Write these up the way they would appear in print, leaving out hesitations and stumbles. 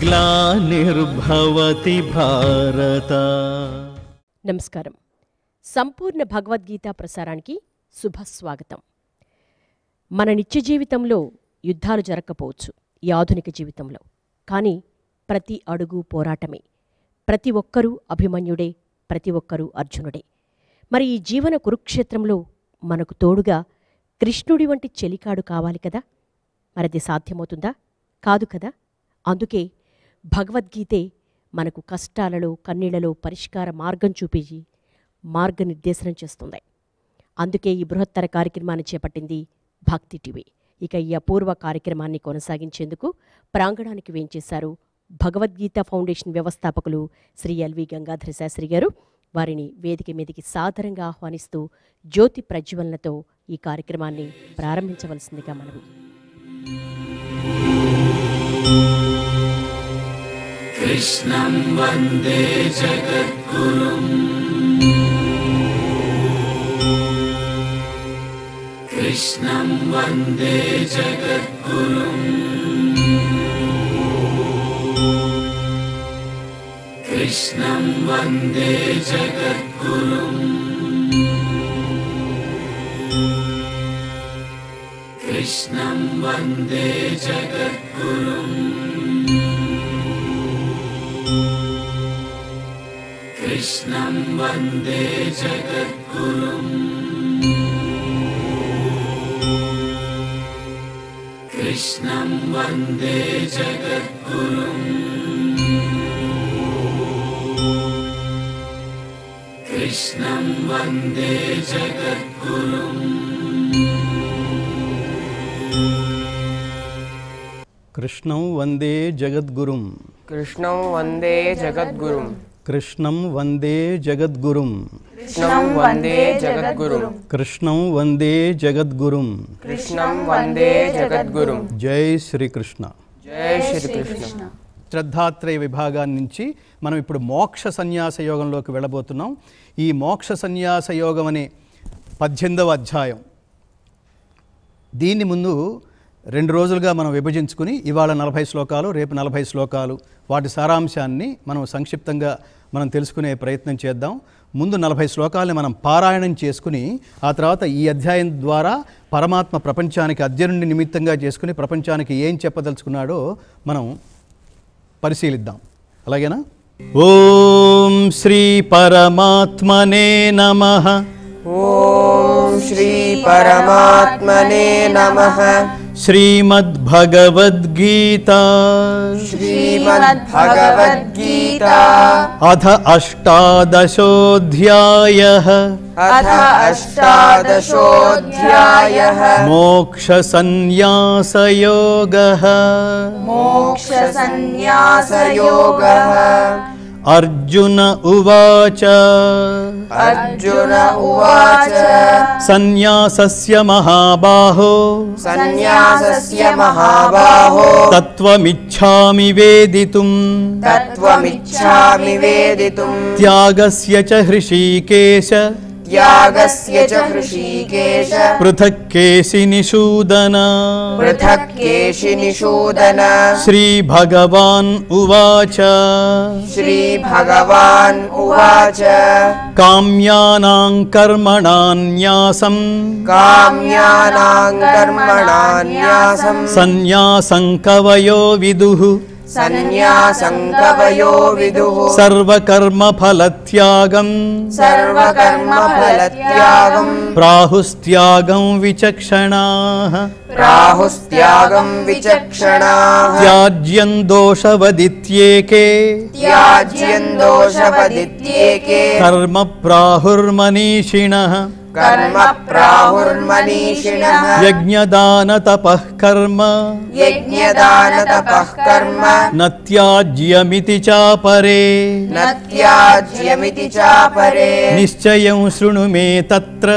గ్లానిర్భవతి భారత. నమస్కారం. సంపూర్ణ భగవద్గీత ప్రసారానికి శుభస్వాగతం. మన నిత్య జీవితంలో యుద్ధాలు జరగకపోవచ్చు, ఈ ఆధునిక జీవితంలో. కానీ ప్రతి అడుగు పోరాటమే. ప్రతి ఒక్కరూ అభిమన్యుడే, ప్రతి ఒక్కరూ అర్జునుడే. మరి ఈ జీవన కురుక్షేత్రంలో మనకు తోడుగా కృష్ణుడి వంటి చెలికాడు కావాలి కదా. మరది సాధ్యమవుతుందా? కాదు కదా. అందుకే భగవద్గీతే మనకు కష్టాలలో కన్నీళ్లలో పరిష్కార మార్గం చూపించి మార్గనిర్దేశనం చేస్తుంది. అందుకే ఈ బృహత్తర కార్యక్రమాన్ని చేపట్టింది భక్తి టీవీ. ఇక ఈ అపూర్వ కార్యక్రమాన్ని కొనసాగించేందుకు ప్రాంగణానికి వేంచేశారు భగవద్గీత ఫౌండేషన్ వ్యవస్థాపకులు శ్రీ ఎల్వి గంగాధర శాస్త్రి గారు. వారిని వేదిక మీదకి సాదరంగా ఆహ్వానిస్తూ జ్యోతి ప్రజ్వలనతో ఈ కార్యక్రమాన్ని ప్రారంభించవలసిందిగా మనవి. కృష్ణం వందే జగద్గురుం, కృష్ణం వందే జగద్గురుం, కృష్ణం వందే జగద్గురుం, కృష్ణం వందే జగద్గురుం, కృష్ణం వందే జగద్గురుం, కృష్ణం వందే జగద్గురుం, కృష్ణం వందే జగద్గురుం. కృష్ణం వందే జగద్గురుం, కృష్ణం వందే జగద్గురుం, కృష్ణం వందే జగద్గురుం, కృష్ణం వందే జగద్గురుం, కృష్ణం వందే జగద్గురుం. కృష్ణం వందే జగద్గురుం. జై శ్రీకృష్ణ. జై శ్రీకృష్ణ. శ్రద్ధాత్రేయ విభాగాన్ని నుంచి మనం ఇప్పుడు మోక్ష సన్యాస యోగంలోకి వెళ్ళబోతున్నాం. ఈ మోక్ష సన్యాస యోగం అనే 18వ అధ్యాయం. దీన్ని ముందు 2 రోజులుగా మనం విభజించుకుని ఇవాళ 40 శ్లోకాలు, రేపు 40 శ్లోకాలు, వాటి సారాంశాన్ని మనం సంక్షిప్తంగా మనం తెలుసుకునే ప్రయత్నం చేద్దాం. ముందు 40 శ్లోకాలని మనం పారాయణం చేసుకుని ఆ తర్వాత ఈ అధ్యాయం ద్వారా పరమాత్మ ప్రపంచానికి అర్జునుడిని నిమిత్తంగా చేసుకుని ప్రపంచానికి ఏం చెప్పదలుచుకున్నాడో మనం పరిశీలిద్దాం. అలాగేనా? ఓం శ్రీ పరమాత్మనే నమః. ఓం శ్రీ పరమాత్మనే నమః. శ్రీమద్భగవద్గీతా శ్రీమద్భగవద్గీతా అథ అష్టాదశోऽధ్యాయః అథ అష్టాదశోऽధ్యాయః మోక్షసన్యాసయోగః. మోక్షసన్యాసయోగః. అర్జున ఉవాచ అర్జున ఉవాచ సన్యాసస్య మహాబాహో సన్యాసస్య మహాబాహో తత్వమిచ్ఛామి వేదితుం తత్వమిచ్ఛామి వేదితుం త్యాగస్య చ హృషీకేశ త్యాగస్య చ హృషీకేశ పృథక్ కేశినిషూదన. పృథక్ కేశినిషూదన. శ్రీభగవాన్ ఉవాచ శ్రీభగవాన్ ఉవాచ కామ్యానాం కర్మణాన్యాసం కామ్యానాం కర్మణాన్యాసం సన్యాసం కవయో విదుః సన్యాసం కవయో విదుః సర్వకర్మఫలత్యాగం సర్వకర్మఫలత్యాగం ప్రాహుస్త్యాగం విచక్షణాః. రాహుస్త్యాగం విచక్షణాః. త్యాజ్యం దోషవదిత్యేకే త్యాజ్యం దోషవదిత్యేకే కర్మ ప్రాహుర్మనీషిణః. కర్మ ప్రాహుర్మనీషిణః. యజ్ఞదాన తపః కర్మ యజ్ఞదాన తపః కర్మ న త్యాజ్యమితి చాపరే. న త్యాజ్యమితి చాపరే. నిశ్చయం శృణు మే తత్ర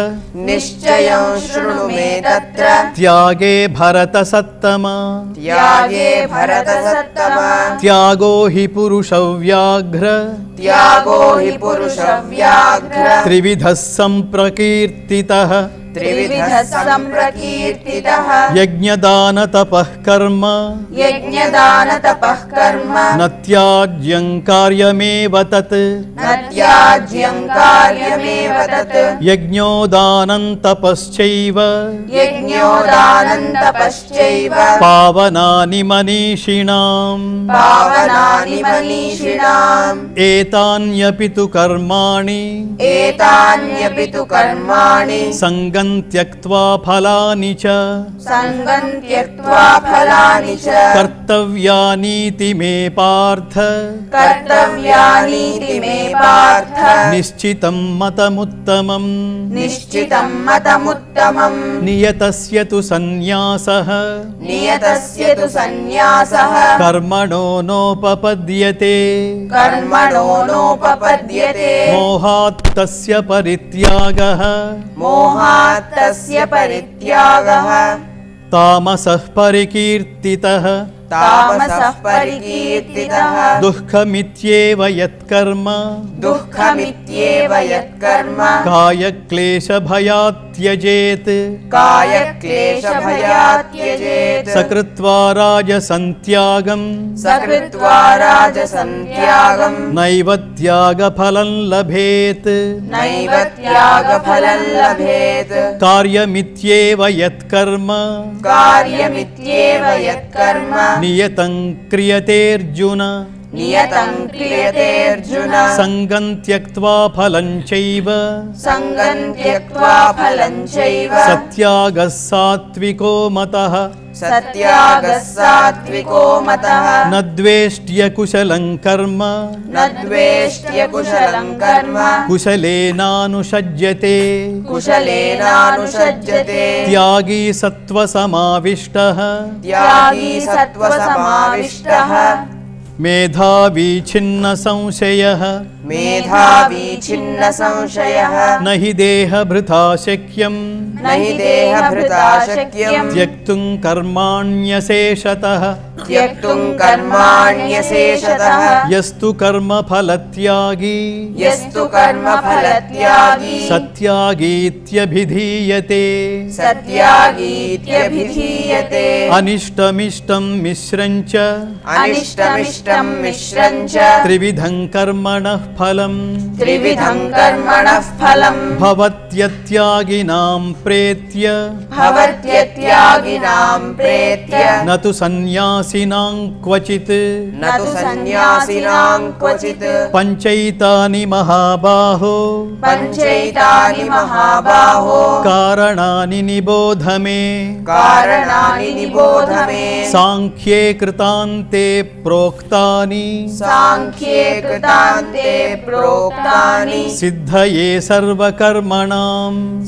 నిశ్చయం శృణు మే తత్ర త్యాగే భరత సత్తమ. త్యాగే భరత సత్తమ. త్యాగో హి పురుష వ్యాఘ్ర త్యాగో హి పురుష వ్యాఘ్ర. త్రివిధః సంప్రకీర్తితః त्रिविधः सम्प्रकीर्तितः यज्ञदान तपः कर्म यज्ञदान तपः कर्म न त्याज्यं कार्यमेव तत् न त्याज्यं कार्यमेव तत् यज्ञोदानं तपश्चैव यज्ञोदानं तपश्चैव पावनानि मनीषिणाम् पावनानि मनीषिणाम् एतान्यपि तु कर्माणि एतान्यपि तु कर्माणि सङ्गं त्यक्त्वा फलानि च सङ्गं त्यक्त्वा फलानि च कर्तव्यानीति मे पार्थ कर्तव्यानीति मे पार्थ निश्चितं मतमुत्तमम् निश्चितं मतमुत्तमम् नियतस्य तु सन्न्यासः नियतस्य तु सन्न्यासः कर्मणो नोपपद्यते कर्मणो नोपपद्यते मोहात् तस्य परित्यागः मोहात् तस्य परित्यागः तामसः परिकीर्तितः तामसः परिकीर्तितः दुःखमित्येव यत्कर्म दुःखमित्येव यत्कर्म कायक्लेशभयात् त्यजेत् कायक्लेशभयात् त्यजेत् सकृत्वा राजसन्त्यागं सकृत्वा राजसन्त्यागम् नैव त्यागफलं लभेत् नैव त्यागफलं लभेत् कार्यमित्येव यत्कर्म कार्यमित्येव यत्कर्म नियतं क्रियतेऽर्जुन नियतं क्रियतेऽर्जुन सङ्गं त्यक्त्वा फलं चैव सङ्गं त्यक्त्वा फलं चैव सत्यागः सात्विको मतः सत्यागः सात्विको मतः न द्वेष्ट्य कुशलं कर्म न द्वेष्ट्य कुशलं कर्म कुशलेनानुषज्यते कुशलेनानुषज्यते त्यागी सत्त्वसमाविष्टः त्यागी सत्त्वसमाविष्टः मेधावी छिन्न संशयः मेधावी छिन्न संशयः न हि देहभृता शक्यं न हि देहभृता शक्यं त्यक्तुं कर्माण्यशेषतः त्यक्तुं कर्माण्यशेषतः यस्तु कर्मफलत्यागी यस्तु कर्मफलत्यागी सत्यागीत्यभिधीयते सत्यागीत्यभिधीयते अनिष्टमिष्टं मिश्रं च अनिष्टमिष्टं मिश्रं च त्रिविधं कर्मणः फलं त्रिविधं कर्मणः फलं भवत्यत्यागिनां प्रेत्य भवत्यत्यागिनां प्रेत्य न तु सन्न्यासिनां क्वचित् न तु सन्न्यासिनां क्वचित् पञ्चैतानि महाबाहो पञ्चैतानि महाबाहो कारणानि निबोध मे कारणानि निबोध मे सांख्ये कृतान्ते प्रोक्तानि सांख्ये कृतान्ते प्रोक्तानि सिद्धये सर्वकर्मणां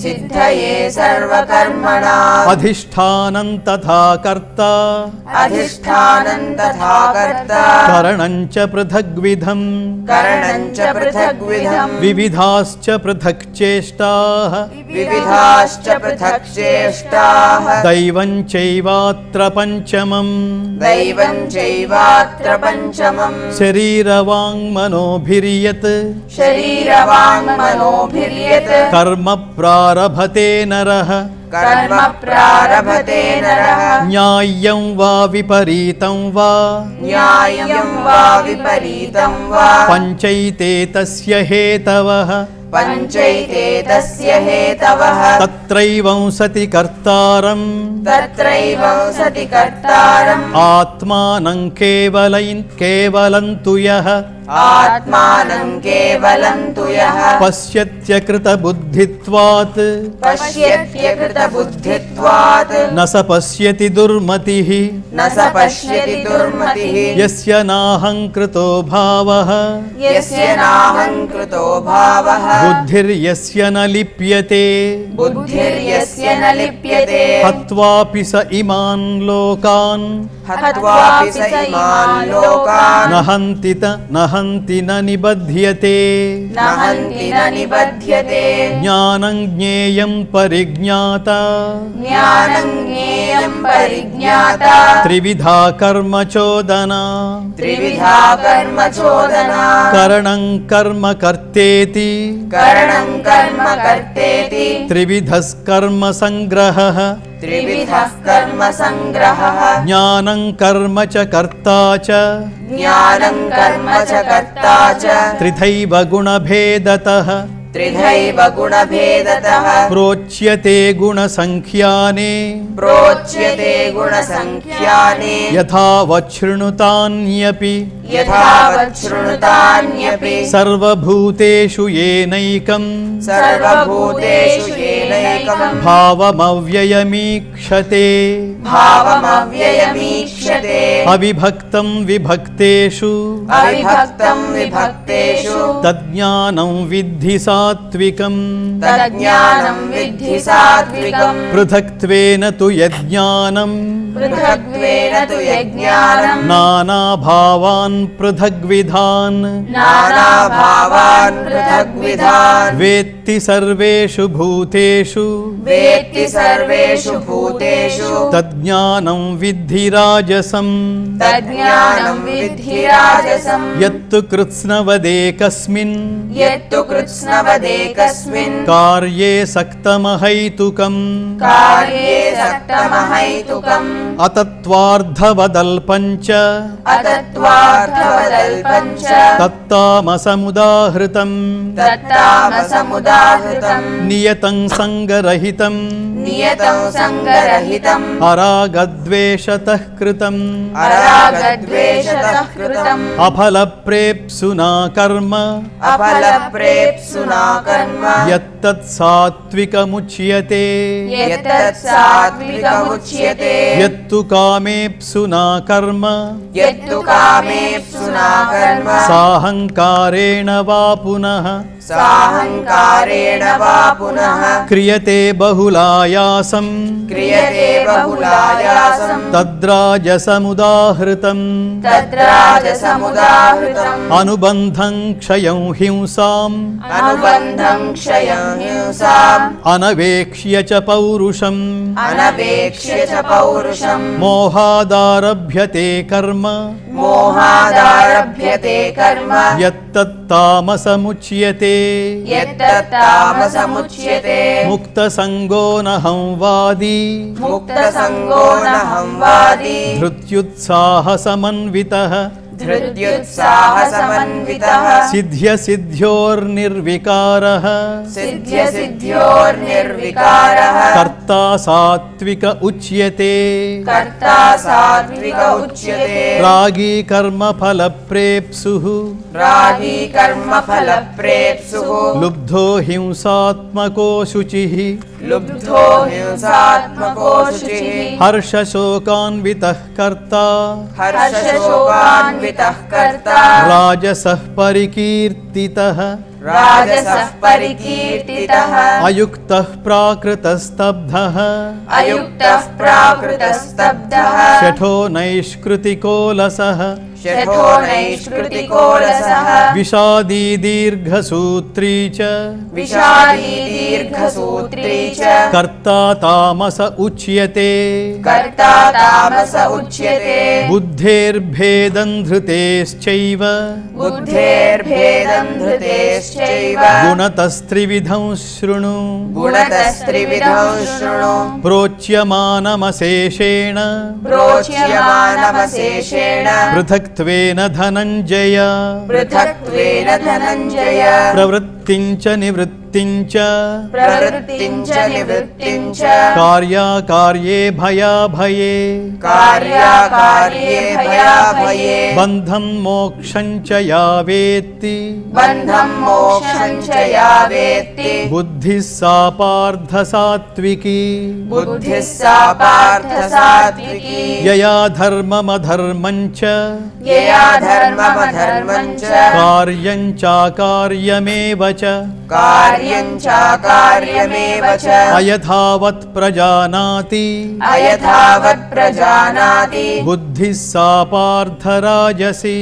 सिद्धये सर्वकर्मणाम् अधिष्ठानं तथा कर्ता अधिष्ठानं तथा कर्ता करणं च पृथग्विधं करणं च पृथग्विधम् विविधाश्च पृथक् चेष्टाः विविधाश्च पृथक् चेष्टाः दैवं चैवात्र पञ्चमम् दैवं चैवात्र पञ्चमम् शरीरवाङ्मनोभिर्यत् शरीरवाङ्मनोभिर्यत् कर्म प्रारभते नरः कर्म प्रारभते नरः न्याय्यं वा विपरीतं वा न्याय्यं वा विपरीतं वा पञ्चैते तस्य हेतवः पञ्चैते तस्य हेतवः तत्रैवं सति कर्तारं तत्रैव सति कर्तारम् आत्मानं केवलं तु यः आत्मानं केवलं तु यः पश्यत्यकृतबुद्धित्वात् पश्यत्यकृतबुद्धित्वात् न स पश्यति दुर्मतिः न स पश्यति दुर्मतिः यस्य नाहङ्कृतो भावः यस्य नाहङ्कृतो भावः बुद्धिर्यस्य न लिप्यते बुद्धिर्यस्य न लिप्यते हत्वापि स इमान् लोकान् हत्वापि स इमान् लोकान् न हन्ति न निबध्यते न हन्ति न निबध्यते ज्ञानं ज्ञेयं परिज्ञाता ज्ञानं ज्ञेयं परिज्ञाता त्रिविधा कर्म चोदना त्रिविधा कर्म चोदना करणं कर्म कर्तेति करणं कर्म कर्तेति त्रिविधस्कर्म संग्रहः त्रिविधः कर्म संग्रहः ज्ञानं कर्म च कर्ता च ज्ञानं कर्म च कर्ता च त्रिधैव गुणभेदतः त्रिधैव गुणभेदतः प्रोच्यते गुणसंख्याने प्रोच्यते गुणसंख्याने यथावच्छृणुतान्यपि यथावच्छृणुतान्यपि सर्वभूतेषु येनैकं सर्वभूतेषु येनैकं भावमव्ययमीक्षते भावमव्ययमीक्षते अविभक्तं विभक्तेषु अविभक्तं विभक्तेषु तज्ज्ञानं विद्धि सात्विकं तज्ज्ञानं विद्धि सात्विकम् पृथक्त्वेन तु यज्ञानं पृथग्त्वेन तु यज्ञानं नानाभावान् पृथग्विधान् नानाभावान् पृथग्विधान् वेत्ति सर्वेषु भूतेषु वेत्ति सर्वेषु भूतेषु तज्ज्ञानं विद्धि राजसं तज्ज्ञानं विद्धि राजसम् यत्तु कृत्स्नवदेकस्मिन् यत्तु कृत्स्नवदेकस्मिन् कार्ये सक्तमहैतुकम् कार्ये सक्तमहैतुकम् अतत्त्वार्धवदल्पञ्च अतत्त्वार्थवदल्पम् च तत्तामसमुदाहृतम् तत्तामसमुदाहृतम् नियतं सङ्गरहितम् नियतं सङ्गरहितम् अरागद्वेषतः कृतम् अरागद्वेषतः कृतम् अफलप्रेप्सुना कर्म अपलप्रेप्सुना कर्म यत्तत् सात्विकमुच्यते यत्तत् सात्विकमुच्यते यत्तु कामेप्सुना कर्म यत्तु कामेप्सुना कर्म साहङ्कारेण वा पुनः साहङ्कारेण वा पुनः क्रियते बहुलायासं क्रियते बहुलायासम् तद्राजसमुदाहृतम् तद्राजसमुदाहृतम् अनुबन्धं क्षयं हिंसाम् अनुबन्धं क्षयं हिंसाम् अनवेक्ष्य च पौरुषम् अनपेक्ष्य च पौरुषम् मोहादारभ्यते कर्म मोहादारभ्यते कर्म यत्तत्तामसमुच्यते यत्तत्तामसमुच्यते मुक्तसङ्गो नहं वादी मुक्तसङ्गो नहं वादी धृत्युत्साहसमन्वितः धृत्युत्साहसमन्वितः सिद्ध्यसिद्ध्योर्निर्विकारः सिद्ध्यसिद्ध्योर्निर्विकारः कर्ता सात्विक उच्यते कर्ता सात्विक उच्यते रागी कर्मफलप्रेप्सुः रागी कर्मफलप्रेप्सुः लुब्धो हिंसात्मको शुचिः लुब्धो हिंसात्मको शुचिः हर्षशोकान्वितः कर्ता हर्षशोकान्वितः कर्ता राजसः परिकीर्तितः राजसः परिकीर्तितः अयुक्तः प्राकृतस्तब्धः अयुक्तः प्राकृतस्तब्धः शठो नैष्कृतिकोलसः शठो नैष्कृतिकोलसः विषादी दीर्घसूत्री च विषादी दीर्घसूत्री च कर्ता तामस उच्यते कर्ता तामस उच्यते बुद्धेर्भेदं धृतेश्चैव बुद्धेर्भेदं धृतेश्चैव गुणतस्त्रिविधं शृणु गुणतस्त्रिविधं शृणु प्रोच्यमानमशेषेण प्रोच्यमानमशेषेण पृथक्त्वेन धनञ्जय पृथक्त्वेन धनञ्जय प्रवृत्तिं च निवृत्तिं च प्रवृत्तिं च निवृत्तिं च कार्याकार्ये भयाभये कार्याकार्ये भयाभये बन्धं मोक्षं च या वेत्ति बन्धं मोक्षं च या वेत्ति बुद्धिः सा पार्थ सात्विकी बुद्धिः सा पार्थ सात्विकी यया धर्ममधर्मं च यया धर्ममधर्मं च कार्यं चाकार्यमेव च कार्यं चाकार्यमेव च అయథావత్ ప్రజానాతి अयथावत् प्रजानाति బుద్ధిः సా పార్థ రాజసి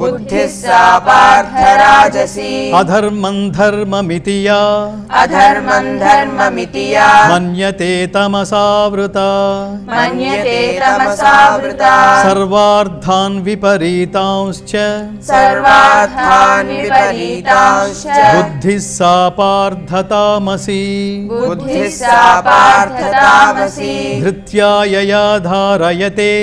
बुद्धिः सा पार्थ राजसी అధర్మం ధర్మమితి యా अधर्मं धर्ममिति या మన్యతే తమసావృత मन्यते तमसावृता సర్వార్థాన్ విపరీతాంశ్చ सर्वार्थान् विपरीतांश्च బుద్ధిः సా పార్థ తామసి बुद्धिः सा पार्थ तामसी ధృత్యా యయా ధారయతే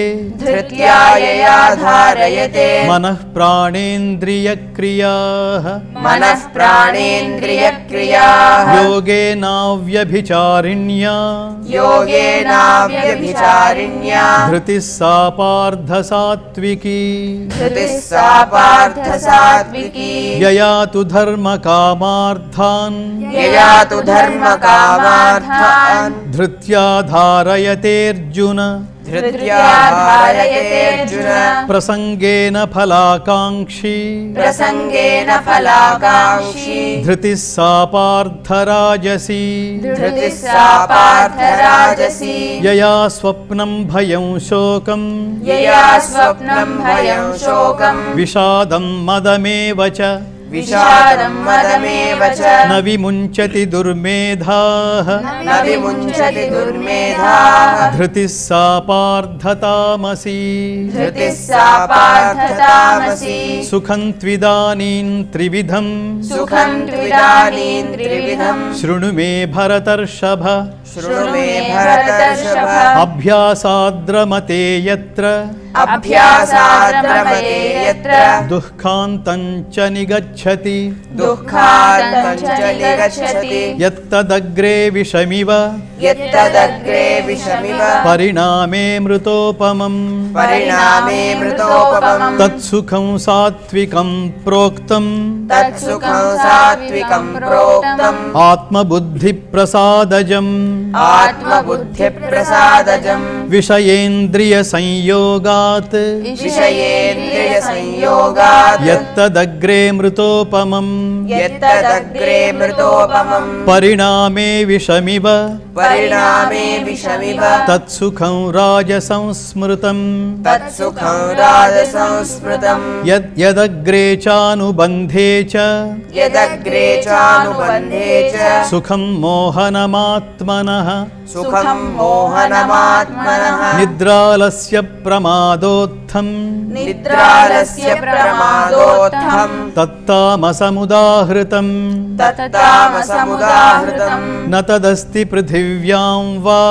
धृत्या यया धारयते మనః ప్రాణేంద్రియక్రియాః मनः प्राणेन्द्रियक्रियाः యోగేనావ్యభిచారిణ్యా योगेनाव्यभिचारिण्या ధృతిः సా పార్థ సాత్వికీ धृतिः सा पार्थ सात्विकी యయా తు ధర్మకామార్థాన్ यया तु धर्मकामार्थान् ధృత్యా ధారయతేర్జున धृत्या धारयतेऽर्जुन ప్రసంగేన ఫలాకాంక్షీ प्रसङ्गेन फलाकाङ्क्षी ధృతిः సా పార్థ రాజసీ धृतिः सा पार्थ राजसी యయా స్వప్నం భయం శోకం यया स्वप्नं भयं शोकं విషాదం మదమేవ చ विषादं मदमेव च న విముంచతి దుర్మేధాః न विमुञ्चति दुर्मेधाः ధృతిः సా పార్థ తామసీ धृतिः सा पार्थ तामसी సుఖం త్విదానీం త్రివిధం सुखं त्विदानीं त्रिविधं శృణు మే భరతర్షభ शृणु मे भरतर्षभ అభ్యాసాద్రమతే యత్ర अभ्यासाद्रमते यत्र దుఃఖాంతం చ నిగచ్చతి दुःखान्तं च निगच्छति యత్తదగ్రే విషమివ यत्तदग्रे विषमिव పరిణామే మృతోపమం परिणामे मृतोपमम् తత్సుఖం సాత్వికం ప్రోక్తం तत्सुखं सात्विकं प्रोक्तम् ఆత్మబుద్ధి ప్రసాదజం आत्मबुद्धिप्रसादजम् విషయేంద్రియ సంయోగాత్ विषयेन्द्रियसंयोगात् యత్తదగ్రే మృతోపమం यत्तदग्रे मृतोपमम् పరిణామే విషమివ परिणामे विषमिव తత్సుఖం రాజసంస్మృతం तत्सुखं राजसंस्मृतम् యదగ్రే చానుబంధే చ यदग्रे चानुबन्धे च సుఖం మోహనమాత్మనః सुखं मोहनमात्मनः నిద్రాలస్య ప్రమాదోత్థం निद्रालस्य प्रमादोत्थम् తత్తామసముదాహృతం तत्तामसमुदाहृतम् న తదస్తి పృథివ్యాం వా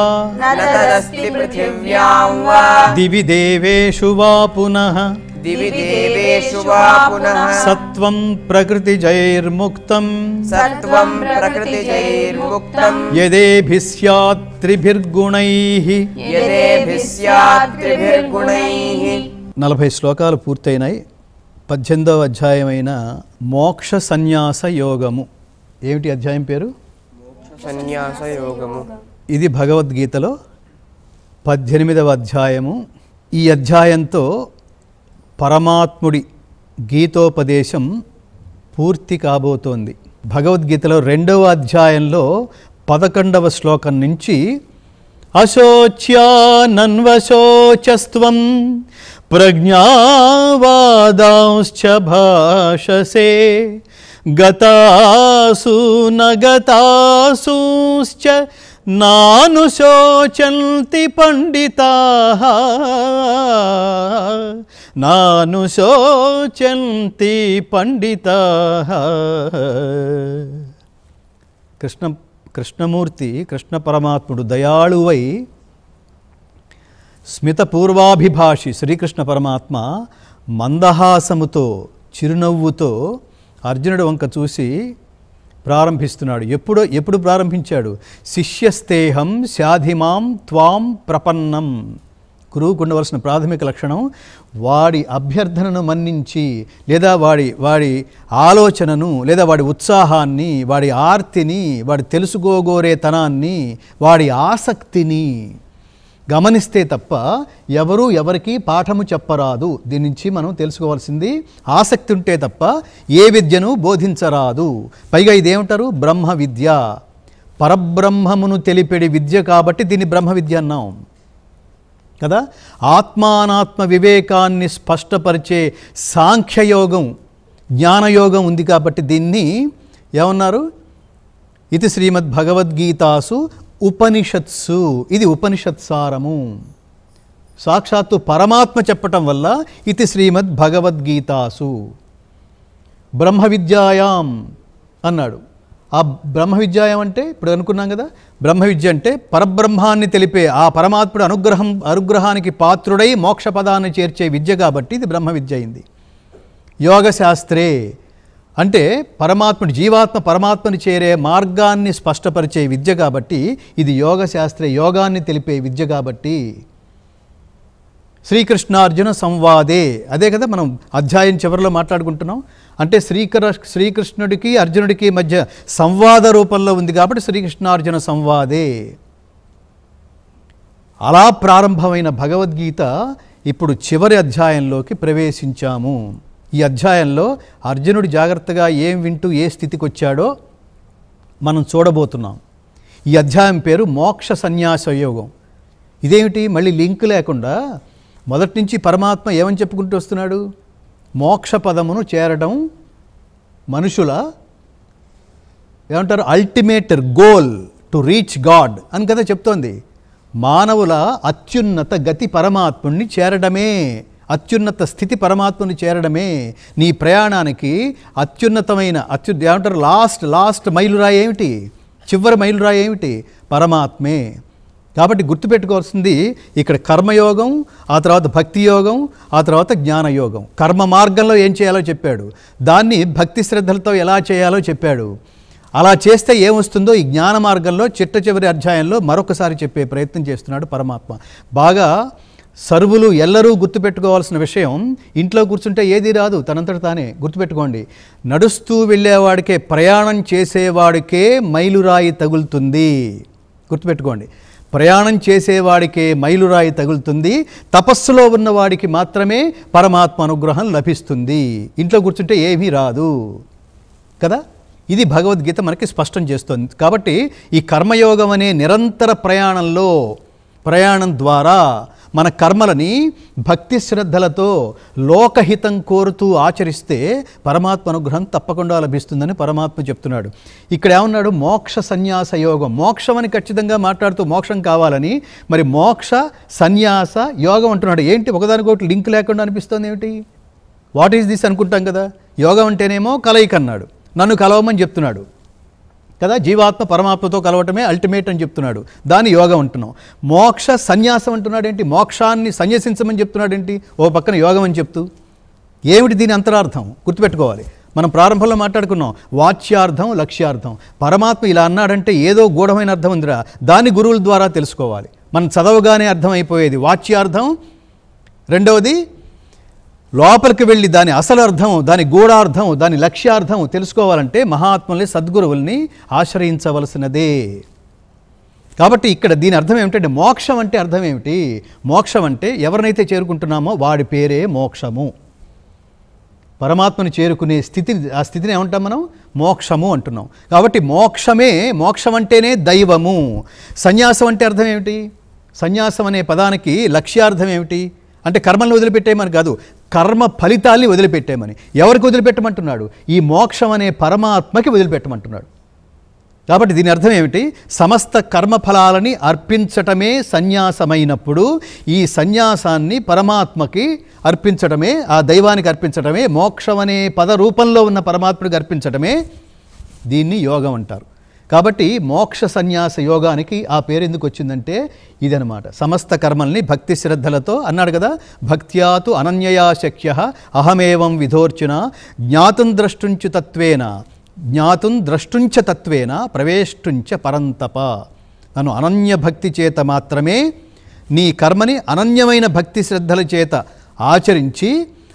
न तदस्ति पृथिव्यां वा దివి దేవేషు వా పునః दिवि देवेषु वा पुनः సత్వం ప్రకృతిజైర్ముక్తం सत्त्वं प्रकृतिजैर्मुक्तम् యదేభిः స్యాత్ త్రిభిర్గుణైః यदेभिः स्यात् त्रिभिर्गुणैः 40 శ్లోకాలు పూర్తయినాయి. 18వ అధ్యాయమైన మోక్ష సన్యాస యోగము. ఏమిటి అధ్యాయం పేరు? సన్యాసయోగము. ఇది భగవద్గీతలో 18వ అధ్యాయము. ఈ అధ్యాయంతో పరమాత్ముడి గీతోపదేశం పూర్తి కాబోతోంది. భగవద్గీతలో 2వ అధ్యాయంలో 11వ శ్లోకం నుంచి అశోచ్యానన్వశోచస్త్వం ప్రజ్ఞావాదాంశ్చ భాషసే గతాసు నగతాసూశ్చ నానుశోచంతి పండితాః నానుశోచంతి పండితాః. కృష్ణమూర్తి కృష్ణ పరమాత్ముడు దయాళువై స్మితపూర్వాభిభాషి శ్రీకృష్ణ పరమాత్మ మందహాసముతో చిరునవ్వుతో అర్జునుడు వంక చూసి ప్రారంభిస్తున్నాడు. ఎప్పుడు ప్రారంభించాడు? శిష్యస్తేహం శాధిమాం త్వాం ప్రపన్నం. గురువుకు ఉండవలసిన ప్రాథమిక లక్షణం వాడి అభ్యర్థనను మన్నించి లేదా వాడి ఆలోచనను లేదా వాడి ఉత్సాహాన్ని, వాడి ఆర్తిని, వాడి తెలుసుకోగోరేతనాన్ని, వాడి ఆసక్తిని గమనిస్తే తప్ప ఎవరు ఎవరికి పాఠము చెప్పరాదు. దీని నుంచి మనం తెలుసుకోవాల్సింది ఆసక్తి ఉంటే తప్ప ఏ విద్యను బోధించరాదు. పైగా ఇదేమంటారు? బ్రహ్మ విద్య, పరబ్రహ్మమును తెలిపెడి విద్య కాబట్టి దీన్ని బ్రహ్మ విద్య అన్నాం కదా. ఆత్మానాత్మ వివేకాన్ని స్పష్టపరిచే సాంఖ్యయోగం, జ్ఞానయోగం ఉంది కాబట్టి దీన్ని ఏమన్నారు? ఇది శ్రీమద్భగవద్గీతాసు ఉపనిషత్సు. ఇది ఉపనిషత్సారము. సాక్షాత్తు పరమాత్మ చెప్పటం వల్ల ఇది శ్రీమద్భగవద్గీతాసు బ్రహ్మ విద్యాయాం అన్నాడు. ఆ బ్రహ్మ విద్యాయం అంటే ఇప్పుడు అనుకున్నాం కదా, బ్రహ్మ విద్య అంటే పరబ్రహ్మాన్ని తెలిపే ఆ పరమాత్ముడు అనుగ్రహానికి పాత్రుడై మోక్ష పదాన్ని చేర్చే విద్య కాబట్టి ఇది బ్రహ్మ విద్య అయింది. యోగశాస్త్రే అంటే పరమాత్ముడు జీవాత్మ పరమాత్మని చేరే మార్గాన్ని స్పష్టపరిచే విద్య కాబట్టి ఇది యోగశాస్త్రే, యోగాన్ని తెలిపే విద్య కాబట్టి. శ్రీకృష్ణార్జున సంవాదే, అదే కదా మనం అధ్యాయం చివరిలో మాట్లాడుకుంటున్నాం. అంటే శ్రీకృష్ణుడికి అర్జునుడికి మధ్య సంవాద రూపంలో ఉంది కాబట్టి శ్రీకృష్ణార్జున సంవాదే. అలా ప్రారంభమైన భగవద్గీత ఇప్పుడు చివరి అధ్యాయంలోకి ప్రవేశించాము. ఈ అధ్యాయంలో అర్జునుడు జాగ్రత్తగా ఏం వింటూ ఏ స్థితికి వచ్చాడో మనం చూడబోతున్నాం. ఈ అధ్యాయం పేరు మోక్ష సన్యాస యోగం. ఇదేమిటి? మళ్ళీ లింక్ లేకుండా మొదటి నుంచి పరమాత్మ ఏమని చెప్పుకుంటూ వస్తున్నాడు? మోక్ష పదమును చేరడం మనుషుల ఏమంటారు ultimate goal to reach God అని కదా చెప్తోంది. మానవుల అత్యున్నత గతి పరమాత్ముని చేరడమే, అత్యున్నత స్థితి పరమాత్మని చేరడమే నీ ప్రయాణానికి అత్యున్నతమైన ఏమంటారు లాస్ట్ మైలురాయి ఏమిటి? చివరి మైలురాయి ఏమిటి? పరమాత్మే. కాబట్టి గుర్తుపెట్టుకోవాల్సింది ఇక్కడ కర్మయోగం, ఆ తర్వాత భక్తి యోగం, ఆ తర్వాత జ్ఞానయోగం. కర్మ మార్గంలో ఏం చేయాలో చెప్పాడు, దాన్ని భక్తి శ్రద్ధలతో ఎలా చేయాలో చెప్పాడు. అలా చేస్తే ఏమొస్తుందో ఈ జ్ఞాన మార్గంలో చిట్ట చివరి అధ్యాయంలో మరొకసారి చెప్పే ప్రయత్నం చేస్తున్నాడు పరమాత్మ. బాగా సర్వులు ఎల్లరూ గుర్తుపెట్టుకోవాల్సిన విషయం, ఇంట్లో కూర్చుంటే ఏది రాదు, తనంతట తానే. గుర్తుపెట్టుకోండి, నడుస్తూ వెళ్ళేవాడికే, ప్రయాణం చేసేవాడికే మైలురాయి తగులుతుంది. గుర్తుపెట్టుకోండి, ప్రయాణం చేసేవాడికే మైలురాయి తగులుతుంది, తపస్సులో ఉన్నవాడికి మాత్రమే పరమాత్మ అనుగ్రహం లభిస్తుంది. ఇంట్లో కూర్చుంటే ఏమీ రాదు కదా. ఇది భగవద్గీత మనకి స్పష్టం చేస్తుంది. కాబట్టి ఈ కర్మయోగం అనే నిరంతర ప్రయాణం ద్వారా మన కర్మలని భక్తి శ్రద్ధలతో లోకహితం కోరుతూ ఆచరిస్తే పరమాత్మ అనుగ్రహం తప్పకుండా లభిస్తుందని పరమాత్మ చెప్తున్నాడు. ఇక్కడ ఏమన్నాడు? మోక్ష సన్యాస యోగం. మోక్షం అని ఖచ్చితంగా మాట్లాడుతూ మోక్షం కావాలని, మరి మోక్ష సన్యాస యోగం అంటున్నాడు. ఏంటి ఒకదానికొకటి లింక్ లేకుండా అనిపిస్తుంది ఏమిటి? వాట్ ఈజ్ దిస్ అనుకుంటాం కదా. యోగం అంటేనేమో కలయిక అన్నాడు, నన్ను కలవమని చెప్తున్నాడు కదా. జీవాత్మ పరమాత్మతో కలవటమే అల్టిమేట్ అని చెప్తున్నాడు, దాన్ని యోగం అంటున్నాం. మోక్ష సన్యాసం అంటున్నాడు ఏంటి? మోక్షాన్ని సన్యసించమని చెప్తున్నాడు ఏంటి? ఓ పక్కన యోగం అని చెప్తూ. ఏమిటి దీని అంతరార్థం? గుర్తుపెట్టుకోవాలి. మనం ప్రారంభంలో మాట్లాడుకున్నాం వాచ్యార్థం, లక్ష్యార్థం. పరమాత్మ ఇలా అన్నాడంటే ఏదో గూఢమైన అర్థం ఉందిరా, దాన్ని గురువుల ద్వారా తెలుసుకోవాలి. మనం చదవగానే అర్థమైపోయేది వాచ్యార్థం. రెండవది లోపలికి వెళ్ళి దాని అసలు అర్థం, దాని గూఢార్థం, దాని లక్ష్యార్థం తెలుసుకోవాలంటే మహాత్ముల్ని, సద్గురువుల్ని ఆశ్రయించవలసినదే. కాబట్టి ఇక్కడ దీని అర్థం ఏమిటంటే, మోక్షం అంటే అర్థం ఏమిటి? మోక్షం అంటే ఎవరినైతే చేరుకుంటున్నామో వాడి పేరే మోక్షము. పరమాత్మను చేరుకునే స్థితి, ఆ స్థితిని ఏమంటాం మనం? మోక్షము అంటున్నాం. కాబట్టి మోక్షం అంటేనే దైవము. సన్యాసం అంటే అర్థం ఏమిటి? సన్యాసం అనే పదానికి లక్ష్యార్థం ఏమిటి అంటే కర్మల్ని వదిలిపెట్టేయమని కాదు, కర్మ ఫలితాల్ని వదిలిపెట్టేయమని. ఎవరికి వదిలిపెట్టమంటున్నాడు? ఈ మోక్షం అనే పరమాత్మకి వదిలిపెట్టమంటున్నాడు. కాబట్టి దీని అర్థం ఏమిటి? సమస్త కర్మఫలాలని అర్పించటమే సన్యాసమైనప్పుడు ఈ సన్యాసాన్ని పరమాత్మకి అర్పించటమే, ఆ దైవానికి అర్పించటమే, మోక్షం అనే పద రూపంలో ఉన్న పరమాత్ముడికి అర్పించటమే దీన్ని యోగం అంటారు. కాబట్టి మోక్ష సన్యాస యోగానికి ఆ పేరు ఎందుకు వచ్చిందంటే ఇదనమాట. సమస్త కర్మల్ని భక్తి శ్రద్ధలతో అన్నాడు కదా. భక్త్యాతు అనన్యయా శక్య అహమేవం విధోర్చున జ్ఞాతుం ద్రష్టుంచ తత్వేన ప్రవేష్టుంచ పరంతప. నన్ను అనన్య భక్తి చేత మాత్రమే, నీ కర్మని అనన్యమైన భక్తి శ్రద్ధల చేత ఆచరించి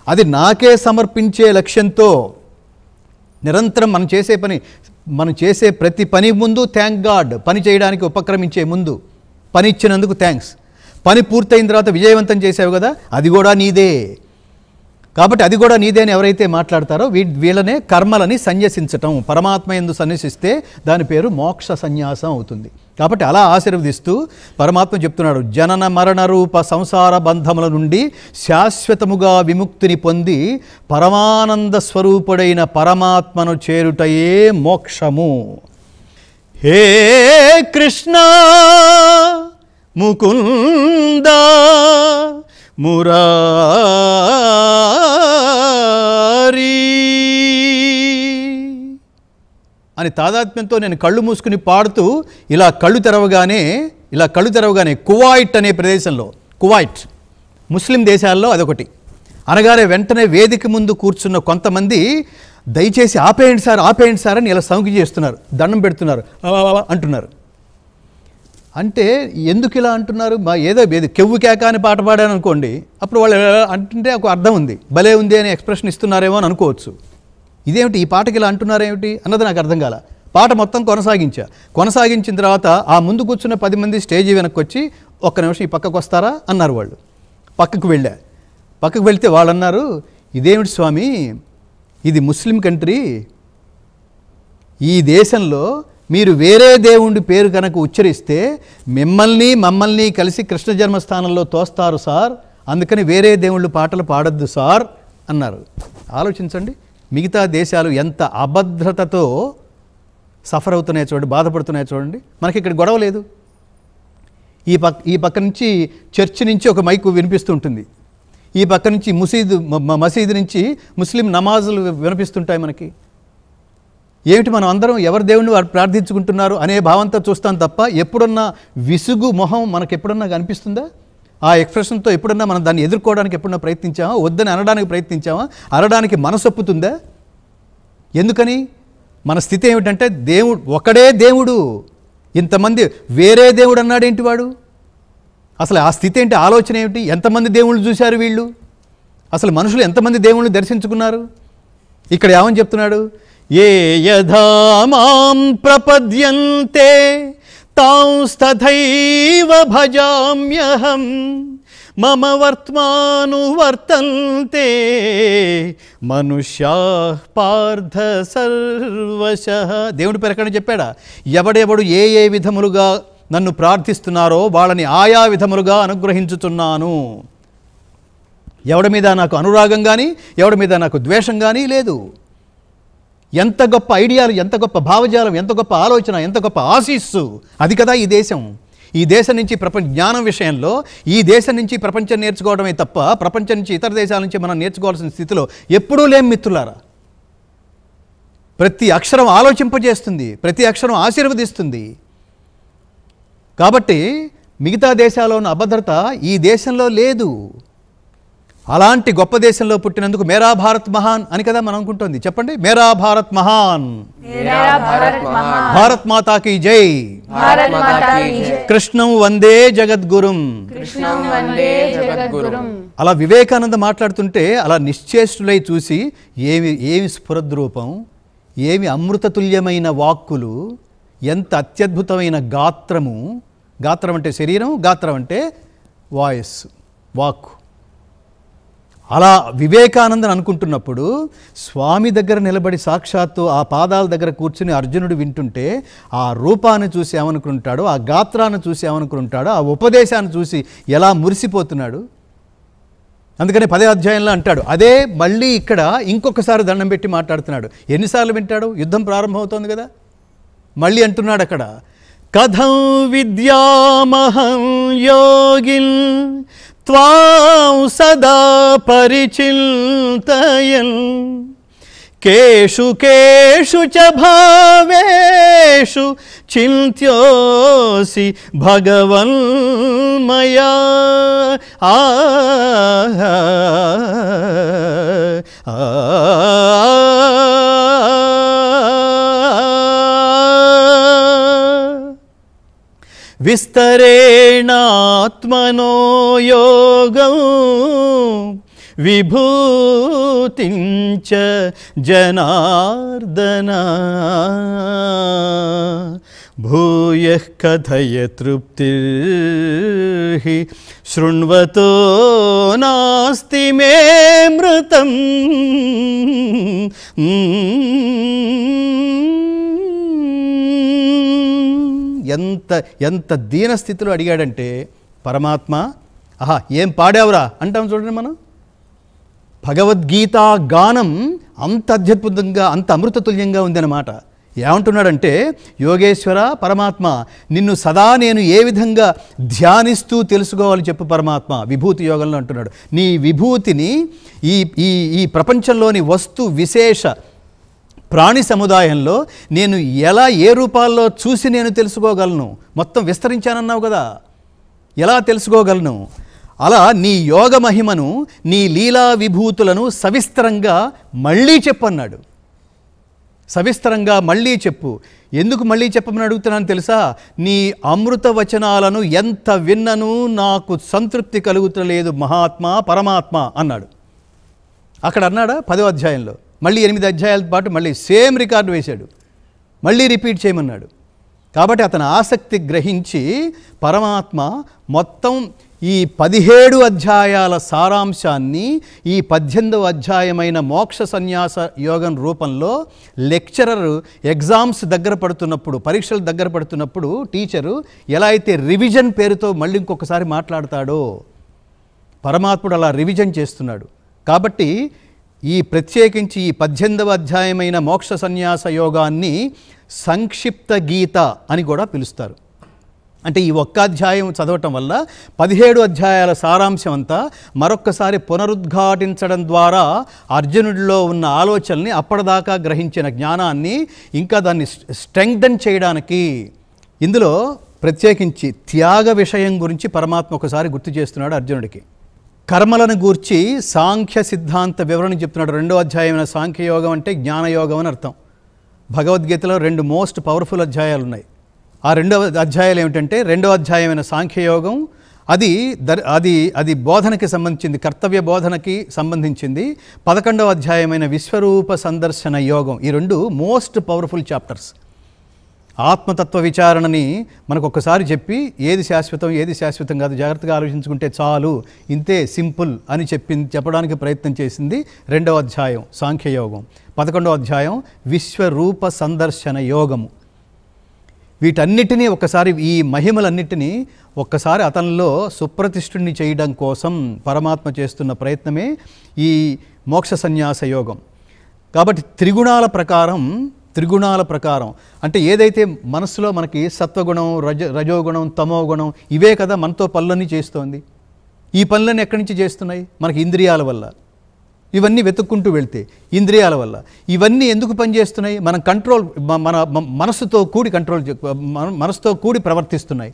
అది నాకే సమర్పించే లక్ష్యంతో నిరంతరం మనం చేసే ప్రతి పని ముందు థ్యాంక్ గాడ్, పని చేయడానికి ఉపక్రమించే ముందు పని ఇచ్చినందుకు థ్యాంక్స్, పని పూర్తయిన తర్వాత విజయవంతం చేసావు కదా, అది కూడా నీదే. కాబట్టి అది కూడా నీదే అని ఎవరైతే మాట్లాడతారో వీళ్ళనే కర్మలని సన్యసించటం. పరమాత్మ యందు సన్యసిస్తే దాని పేరు మోక్ష సన్యాసం అవుతుంది. కాబట్టి అలా ఆశీర్వదిస్తూ పరమాత్మ చెప్తున్నాడు, జనన మరణ రూప సంసార బంధముల నుండి శాశ్వతముగా విముక్తిని పొంది పరమానంద స్వరూపుడైన పరమాత్మను చేరుటయే మోక్షము. హే కృష్ణ ముకుంద మురారి అని తాదాత్మ్యంతో నేను కళ్ళు మూసుకుని పాడుతూ ఇలా కళ్ళు తెరవగానే కువైట్ అనే ప్రదేశంలో, కువైట్ ముస్లిం దేశాల్లో అదొకటి, అనగానే వెంటనే వేదిక ముందు కూర్చున్న కొంతమంది దయచేసి ఆపేయండి సార్ అని ఇలా సంజ్ఞ చేస్తున్నారు, దండం పెడుతున్నారు, అంటున్నారు. అంటే ఎందుకు ఇలా అంటున్నారు? ఏదో కెవ్వు కేక అని పాట పాడాను అనుకోండి, అప్పుడు వాళ్ళు అంటుంటే ఒక అర్థం ఉంది, భలే ఉంది అనే ఎక్స్ప్రెషన్ ఇస్తున్నారేమో అని అనుకోవచ్చు. ఇదేమిటి ఈ పాటకి ఇలా అంటున్నారేమిటి అన్నది నాకు అర్థం కాల. పాట మొత్తం కొనసాగించిన తర్వాత ఆ ముందు కూర్చున్న 10 మంది స్టేజీ వెనక్కి వచ్చి ఒక్క నిమిషం ఈ పక్కకు వస్తారా అన్నారు. వాళ్ళు పక్కకు వెళ్తే వాళ్ళు అన్నారు, ఇదేమిటి స్వామి, ఇది ముస్లిం కంట్రీ, ఈ దేశంలో మీరు వేరే దేవుడి పేరు కనుక ఉచ్చరిస్తే మమ్మల్ని కలిసి కృష్ణ జన్మస్థానంలో తోస్తారు సార్, అందుకని వేరే దేవుళ్ళు పాటలు పాడొద్దు సార్ అన్నారు. ఆలోచించండి, మిగతా దేశాలు ఎంత అభద్రతతో సఫర్ అవుతున్నాయో చూడండి, బాధపడుతున్నాయో చూడండి. మనకి ఇక్కడ గొడవ లేదు. ఈ పక్క నుంచి చర్చి నుంచి ఒక మైకు వినిపిస్తుంటుంది, ఈ పక్క నుంచి మసీదు నుంచి ముస్లిం నమాజులు వినిపిస్తుంటాయి మనకి. ఏమిటి మనం అందరం ఎవరి దేవుణ్ణి వారు ప్రార్థించుకుంటున్నారు అనే భావంతో చూస్తాం తప్ప ఎప్పుడన్నా విసుగు మొహం మనకు ఎప్పుడన్నా కనిపిస్తుందా? ఆ ఎక్స్ప్రెషన్తో ఎప్పుడన్నా మనం దాన్ని ఎదుర్కోవడానికి ఎప్పుడన్నా ప్రయత్నించామా? వద్దని అనడానికి ప్రయత్నించామా? అనడానికి మనసొప్పుతుందా? ఎందుకని? మన స్థితి ఏమిటంటే ఒకడే దేవుడు, ఇంతమంది వేరే దేవుడు అన్నాడేంటి వాడు? అసలు ఆ స్థితి ఏంటి? ఆలోచన ఏమిటి? ఎంతమంది దేవుళ్ళు చూశారు వీళ్ళు? అసలు మనుషులు ఎంతమంది దేవుళ్ళని దర్శించుకున్నారు? ఇక్కడ ఏమని చెప్తున్నాడు? ఏ యథా మాం ప్రపద్యంతే తాంస్తథైవ భజామ్యహం మమ వర్త్మానువర్తంతే మనుష్యాః పార్థ సర్వశః. దేవుడి పేరు ఎక్కడ చెప్పాడా? ఎవడెవడు ఏ విధములుగా నన్ను ప్రార్థిస్తున్నారో వాళ్ళని ఆయా విధములుగా అనుగ్రహించుతున్నాను. ఎవడి మీద నాకు అనురాగం కానీ, ఎవడి మీద నాకు ద్వేషం కానీ లేదు. ఎంత గొప్ప ఐడియాలు, ఎంత గొప్ప భావజాలం, ఎంత గొప్ప ఆలోచన, ఎంత గొప్ప ఆశీస్సు! అది కదా ఈ దేశం. ఈ దేశం నుంచి జ్ఞానం విషయంలో ఈ దేశం నుంచి ప్రపంచం నేర్చుకోవడమే తప్ప ప్రపంచం నుంచి ఇతర దేశాల నుంచి మనం నేర్చుకోవాల్సిన స్థితిలో ఎప్పుడూ లేం మిత్రులారా. ప్రతి అక్షరం ఆలోచింపజేస్తుంది, ప్రతి అక్షరం ఆశీర్వదిస్తుంది. కాబట్టి మిగతా దేశాల్లో ఉన్న అభద్రత ఈ దేశంలో లేదు. అలాంటి గొప్ప దేశంలో పుట్టినందుకు మేరా భారత్ మహాన్ అని కదా మనం అనుకుంటుంది. చెప్పండి, మేరా భారత్ మహాన్, భారత్ మాతాకి జై, కృష్ణం వందే జగద్గురుం. అలా వివేకానంద మాట్లాడుతుంటే అలా నిశ్చేష్టులై చూసి ఏమి స్ఫురద్రూపం, ఏమి అమృతతుల్యమైన వాక్కులు, ఎంత అత్యద్భుతమైన గాత్రము. గాత్రం అంటే శరీరం, గాత్రం అంటే వాయిస్, వాక్కు. అలా వివేకానందని అనుకుంటున్నప్పుడు స్వామి దగ్గర నిలబడి సాక్షాత్తు ఆ పాదాల దగ్గర కూర్చుని అర్జునుడు వింటుంటే ఆ రూపాన్ని చూసి ఏమనుకుంటాడో, ఆ గాత్రాన్ని చూసి ఏమనుకుంటాడో, ఆ ఉపదేశాన్ని చూసి ఎలా మురిసిపోతున్నాడు. అందుకని 10వ అధ్యాయంలో అంటాడు, అదే మళ్ళీ ఇక్కడ ఇంకొకసారి దండం పెట్టి మాట్లాడుతున్నాడు. ఎన్నిసార్లు వింటాడు? యుద్ధం ప్రారంభమవుతోంది కదా, మళ్ళీ అంటున్నాడు అక్కడ, కథం విద్యామహం యోగిన్ త్వాం సదా పరిచింతయన్ కేషు కేషు చ భావేషు చింత్యోసి భగవన్మయా. విస్తరేణాత్మనో యోగం విభూతించ జనార్దన భూయః కథయ తృప్తిర్హి శృణ్వతో నాస్తి మే మృతం. ఎంత దీనస్థితిలో అడిగాడంటే పరమాత్మ, ఆహా ఏం పాడావురా అంటాం చూడండి మనం. భగవద్గీత గానం అంత అత్యద్భుతంగా, అంత అమృతతుల్యంగా ఉందన్నమాట. ఏమంటున్నాడంటే, యోగేశ్వర పరమాత్మ, నిన్ను సదా నేను ఏ విధంగా ధ్యానిస్తూ తెలుసుకోవాలి చెప్పు పరమాత్మ. విభూతి యోగంలో అంటున్నాడు, నీ విభూతిని ఈ ప్రపంచంలోని వస్తు విశేష ప్రాణి సముదాయంలో నేను ఎలా ఏ రూపాల్లో చూసి నేను తెలుసుకోగలను? మొత్తం విస్తరించానన్నావు కదా, ఎలా తెలుసుకోగలను? అలా నీ యోగ మహిమను, నీ లీలా విభూతులను సవిస్తరంగా మళ్ళీ చెప్పన్నాడు. సవిస్తరంగా మళ్ళీ చెప్పు. ఎందుకు మళ్ళీ చెప్పమని అడుగుతున్నాను తెలుసా? నీ అమృత వచనాలను ఎంత విన్నను నాకు సంతృప్తి కలుగుతలేదు మహాత్మా పరమాత్మ అన్నాడు. అక్కడ అన్నాడా 10వ అధ్యాయంలో. మళ్ళీ 8 అధ్యాయాల పాటు మళ్ళీ సేమ్ రికార్డు వేశాడు, మళ్ళీ రిపీట్ చేయమన్నాడు. కాబట్టి అతని ఆసక్తి గ్రహించి పరమాత్మ మొత్తం ఈ 17 అధ్యాయాల సారాంశాన్ని ఈ 18వ అధ్యాయమైన మోక్ష సన్యాస యోగం రూపంలో లెక్చరర్ ఎగ్జామ్స్ దగ్గర పడుతున్నప్పుడు, పరీక్షలు దగ్గర పడుతున్నప్పుడు టీచరు ఎలా అయితే రివిజన్ పేరుతో మళ్ళీ ఇంకొకసారి మాట్లాడతాడో పరమాత్ముడు అలా రివిజన్ చేస్తున్నాడు. కాబట్టి ఈ ప్రత్యేకించి ఈ 18వ అధ్యాయమైన మోక్ష సన్యాస యోగాన్ని సంక్షిప్త గీత అని కూడా పిలుస్తారు. అంటే ఈ ఒక్క అధ్యాయం చదవటం వల్ల 17 అధ్యాయాల సారాంశం అంతా మరొక్కసారి పునరుద్ఘాటించడం ద్వారా అర్జునుడిలో ఉన్న ఆలోచనల్ని, అప్పటిదాకా గ్రహించిన జ్ఞానాన్ని ఇంకా దాన్ని స్ట్రెంగ్థన్ చేయడానికి, ఇందులో ప్రత్యేకించి త్యాగ విషయం గురించి పరమాత్మ ఒకసారి గుర్తు చేస్తున్నాడు అర్జునుడికి. కర్మలను గూర్చి సాంఖ్య సిద్ధాంత వివరణ చెప్తున్నాడు. 2వ అధ్యాయమైన సాంఖ్యయోగం అంటే జ్ఞానయోగం అని అర్థం. భగవద్గీతలో 2 మోస్ట్ పవర్ఫుల్ అధ్యాయాలు ఉన్నాయి. ఆ 2వ అధ్యాయాలు ఏమిటంటే, 2వ అధ్యాయమైన సాంఖ్యయోగం అది బోధనకి సంబంధించింది, కర్తవ్య బోధనకి సంబంధించింది. 11వ అధ్యాయమైన విశ్వరూప సందర్శన యోగం. ఈ 2 మోస్ట్ పవర్ఫుల్ చాప్టర్స్. ఆత్మతత్వ విచారణని మనకు ఒక్కసారి చెప్పి ఏది శాశ్వతం ఏది శాశ్వతం కాదు, జాగ్రత్తగా ఆలోచించుకుంటే చాలు, ఇంతే సింపుల్ అని చెప్పడానికి ప్రయత్నం చేసింది 2వ అధ్యాయం సాంఖ్యయోగం. 11వ అధ్యాయం విశ్వరూప సందర్శన యోగము. వీటన్నిటినీ ఒక్కసారి, ఈ మహిమలన్నిటినీ ఒక్కసారి అతనిలో సుప్రతిష్ఠుని చేయడం కోసం పరమాత్మ చేస్తున్న ప్రయత్నమే ఈ మోక్ష సన్యాస యోగం. కాబట్టి త్రిగుణాల ప్రకారం అంటే ఏదైతే మనస్సులో మనకి సత్వగుణం, రజోగుణం, తమోగుణం ఇవే కదా మనతో పనులన్నీ చేస్తోంది. ఈ పనులన్నీ ఎక్కడి నుంచి చేస్తున్నాయి? మనకి ఇంద్రియాల వల్ల. ఇవన్నీ వెతుక్కుంటూ వెళ్తే ఇంద్రియాల వల్ల. ఇవన్నీ ఎందుకు పనిచేస్తున్నాయి? మనం కంట్రోల్, మన మనస్సుతో కూడి ప్రవర్తిస్తున్నాయి.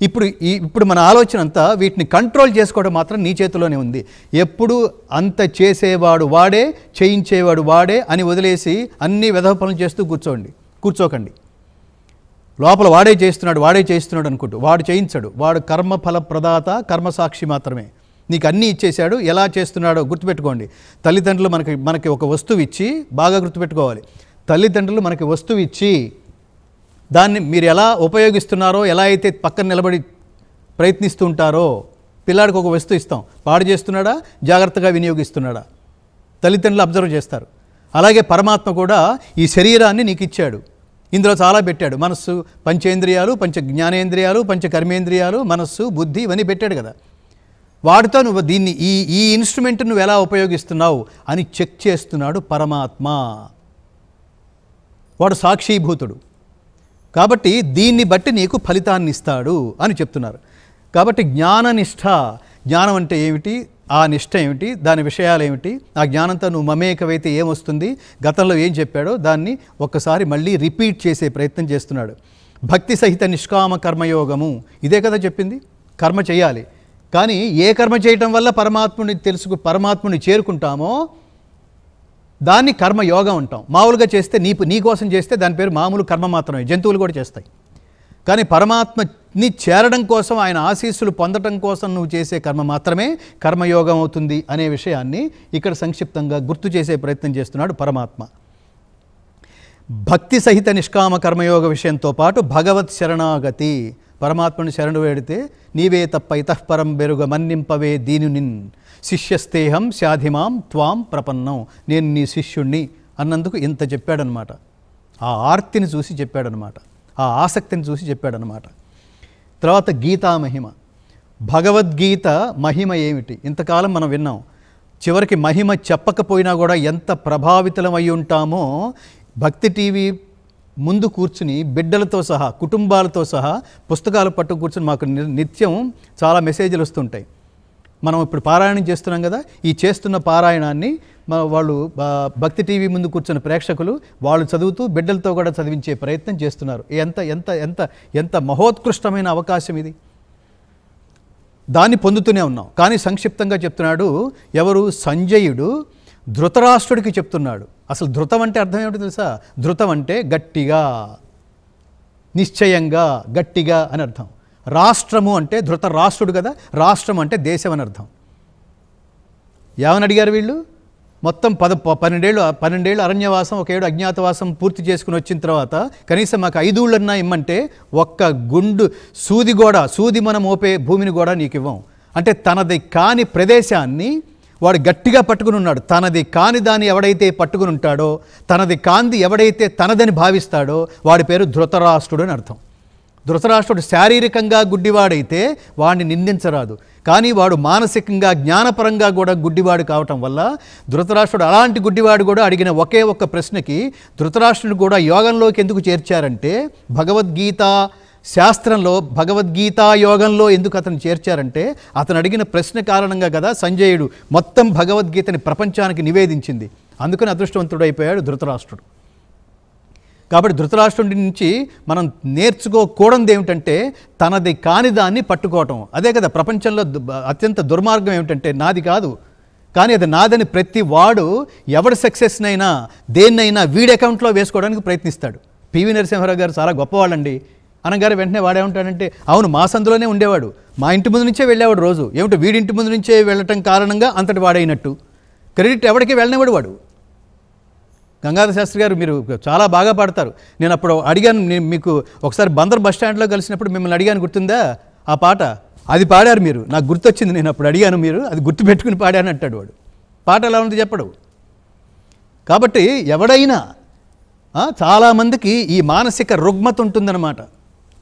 ఇప్పుడు మన ఆలోచన అంతా వీటిని కంట్రోల్ చేసుకోవడం మాత్రం నీ చేతిలోనే ఉంది. ఎప్పుడు అంత చేసేవాడు వాడే, చేయించేవాడు వాడే అని వదిలేసి అన్ని వెధవ పనులు చేస్తూ కూర్చోకండి. లోపల వాడే చేస్తున్నాడు అనుకుంటూ వాడు చేయించడు. వాడు కర్మఫల ప్రదాత, కర్మసాక్షి మాత్రమే. నీకు అన్నీ ఇచ్చేశాడు. ఎలా చేస్తున్నాడో గుర్తుపెట్టుకోండి. తల్లిదండ్రులు మనకి ఒక వస్తువు ఇచ్చి, బాగా గుర్తుపెట్టుకోవాలి, తల్లిదండ్రులు మనకి వస్తువు ఇచ్చి దాన్ని మీరు ఎలా ఉపయోగిస్తున్నారో, ఎలా అయితే పక్కన నిలబడి ప్రయత్నిస్తూ ఉంటారో, పిల్లాడికి ఒక వస్తువు ఇస్తాం, పాడు చేస్తున్నాడా, జాగ్రత్తగా వినియోగిస్తున్నాడా, తల్లిదండ్రులు అబ్జర్వ్ చేస్తారు. అలాగే పరమాత్మ కూడా ఈ శరీరాన్ని నీకు ఇచ్చాడు. ఇందులో చాలా పెట్టాడు. మనస్సు, పంచేంద్రియాలు, పంచ జ్ఞానేంద్రియాలు, పంచ కర్మేంద్రియాలు, మనస్సు, బుద్ధి ఇవన్నీ పెట్టాడు కదా. వాటితో నువ్వు దీన్ని ఈ ఇన్స్ట్రుమెంట్ నువ్వు ఎలా ఉపయోగిస్తున్నావు అని చెక్ చేస్తున్నాడు పరమాత్మ. వాడు సాక్షీభూతుడు. కాబట్టి దీన్ని బట్టి నీకు ఫలితాన్ని ఇస్తాడు అని చెప్తున్నారు. కాబట్టి జ్ఞాననిష్ట, జ్ఞానం అంటే ఏమిటి, ఆ నిష్ట ఏమిటి, దాని విషయాలు ఏమిటి, ఆ జ్ఞానంతో నువ్వు మమేకమైతే ఏమొస్తుంది, గతంలో ఏం చెప్పాడో దాన్ని ఒక్కసారి మళ్ళీ రిపీట్ చేసే ప్రయత్నం చేస్తున్నాడు. భక్తి సహిత నిష్కామ కర్మయోగము, ఇదే కదా చెప్పింది. కర్మ చేయాలి, కానీ ఏ కర్మ చేయటం వల్ల పరమాత్ముని చేరుకుంటామో దాన్ని కర్మయోగం అంటాం. మామూలుగా చేస్తే నీ కోసం చేస్తే దాని పేరు మామూలు కర్మ మాత్రమే. జంతువులు కూడా చేస్తాయి. కానీ పరమాత్మని చేరడం కోసం, ఆయన ఆశీస్సులు పొందడం కోసం నువ్వు చేసే కర్మ మాత్రమే కర్మయోగం అవుతుంది అనే విషయాన్ని ఇక్కడ సంక్షిప్తంగా గుర్తు చేసే ప్రయత్నం చేస్తున్నాడు పరమాత్మ. భక్తి సహిత నిష్కామ కర్మయోగ విషయంతో పాటు భగవత్ శరణాగతి, పరమాత్మని శరణు వేడితే నీవే తప్ప ఇతఃపరం బెరుగ మన్నింపవే దీనునిన్ శిష్యస్తేహం శాధిమాం త్వాం ప్రపన్నం, నేను నీ శిష్యుణ్ణి అన్నందుకు ఇంత చెప్పాడనమాట. ఆ ఆర్తిని చూసి చెప్పాడనమాట, ఆ ఆసక్తిని చూసి చెప్పాడనమాట. తర్వాత గీతా మహిమ, భగవద్గీత మహిమ ఏమిటి? ఇంతకాలం మనం విన్నాం. చివరికి మహిమ చెప్పకపోయినా కూడా ఎంత ప్రభావితం అయి ఉంటామో భక్తి టీవీ ముందు కూర్చుని బిడ్డలతో సహా కుటుంబాలతో సహా పుస్తకాలు పట్టు కూర్చుని మాకు నిత్యం చాలా మెసేజ్లు వస్తుంటాయి. మనం ఇప్పుడు పారాయణం చేస్తున్నాం కదా, ఈ చేస్తున్న పారాయణాన్ని వాళ్ళు భక్తి టీవీ ముందు కూర్చున్న ప్రేక్షకులు వాళ్ళు చదువుతూ బిడ్డలతో కూడా చదివించే ప్రయత్నం చేస్తున్నారు. ఎంత ఎంత ఎంత ఎంత మహోత్కృష్టమైన అవకాశం ఇది. దాన్ని పొందుతూనే ఉన్నాం. కానీ సంక్షిప్తంగా చెప్తున్నాడు ఎవరు? సంజయుడు ధృతరాష్ట్రుడికి చెప్తున్నాడు. అసలు ధృతం అంటే అర్థం ఏమిటో తెలుసా? ధృతం అంటే గట్టిగా, నిశ్చయంగా, గట్టిగా అని అర్థం. రాష్ట్రము అంటే ధృతరాష్ట్రుడు కదా, రాష్ట్రం అంటే దేశం అని అర్థం. ఏమని అడిగారు వీళ్ళు? మొత్తం 12 అరణ్యవాసం, 1 ఏడు అజ్ఞాతవాసం పూర్తి చేసుకుని వచ్చిన తర్వాత కనీసం మాకు 5 ఊళ్ళన్నా ఇమ్మంటే ఒక్క గుండు సూది మనం మోపే భూమిని కూడా నీకు ఇవ్వం. అంటే తనది కాని ప్రదేశాన్ని వాడు గట్టిగా పట్టుకుని ఉన్నాడు. తనది కాని దాన్ని ఎవడైతే పట్టుకుని ఉంటాడో, తనది కాంది ఎవడైతే తనదని భావిస్తాడో వాడి పేరు ధృతరాష్ట్రుడు అని అర్థం. ధృతరాష్ట్రుడు శారీరకంగా గుడ్డివాడైతే వాడిని నిందించరాదు. కానీ వాడు మానసికంగా జ్ఞానపరంగా కూడా గుడ్డివాడు కావటం వల్ల ధృతరాష్ట్రుడు అలాంటి గుడ్డివాడు కూడా అడిగిన ఒకే ఒక్క ప్రశ్నకి ధృతరాష్ట్రుడు కూడా యోగంలోకి ఎందుకు చేర్చారంటే భగవద్గీత శాస్త్రంలో భగవద్గీతా యోగంలో ఎందుకు అతను చేర్చారంటే అతను అడిగిన ప్రశ్న కారణంగా కదా సంజయుడు మొత్తం భగవద్గీతని ప్రపంచానికి నివేదించింది. అందుకని అదృష్టవంతుడు అయిపోయాడు ధృతరాష్ట్రుడు. కాబట్టి ధృతరాష్ట్రుడి నుంచి మనం నేర్చుకోకూడదు ఏమిటంటే తనది కాని దాన్ని పట్టుకోవటం. అదే కదా ప్రపంచంలో అత్యంత దుర్మార్గం ఏమిటంటే నాది కాదు కానీ అది నాదని ప్రతి వాడు ఎవడి సక్సెస్నైనా దేన్నైనా వీడి అకౌంట్లో వేసుకోవడానికి ప్రయత్నిస్తాడు. పివి నరసింహారావు గారు చాలా గొప్పవాళ్ళండి అనగారు వెంటనే వాడేమంటాడంటే అవును మా సందులోనే ఉండేవాడు, మా ఇంటి ముందు నుంచే వెళ్ళేవాడు రోజు, ఏమిటో వీడింటి ముందు నుంచే వెళ్ళటం కారణంగా అంతటి వాడైనట్టు. క్రెడిట్ ఎవరికి వెళ్ళనివాడు వాడు. గంగాధర శాస్త్రి గారు మీరు చాలా బాగా పాడతారు. నేను అప్పుడు అడిగాను, మీకు ఒకసారి బందర్ బస్ స్టాండ్లో కలిసినప్పుడు మిమ్మల్ని అడిగాను, గుర్తుందా ఆ పాట? అది పాడారు మీరు, నాకు గుర్తొచ్చింది, నేను అప్పుడు అడిగాను, మీరు అది గుర్తుపెట్టుకుని పాడాను అంటాడు వాడు. పాట ఎలా ఉంది చెప్పడు. కాబట్టి ఎవడైనా చాలామందికి ఈ మానసిక రుగ్మత ఉంటుందన్నమాట.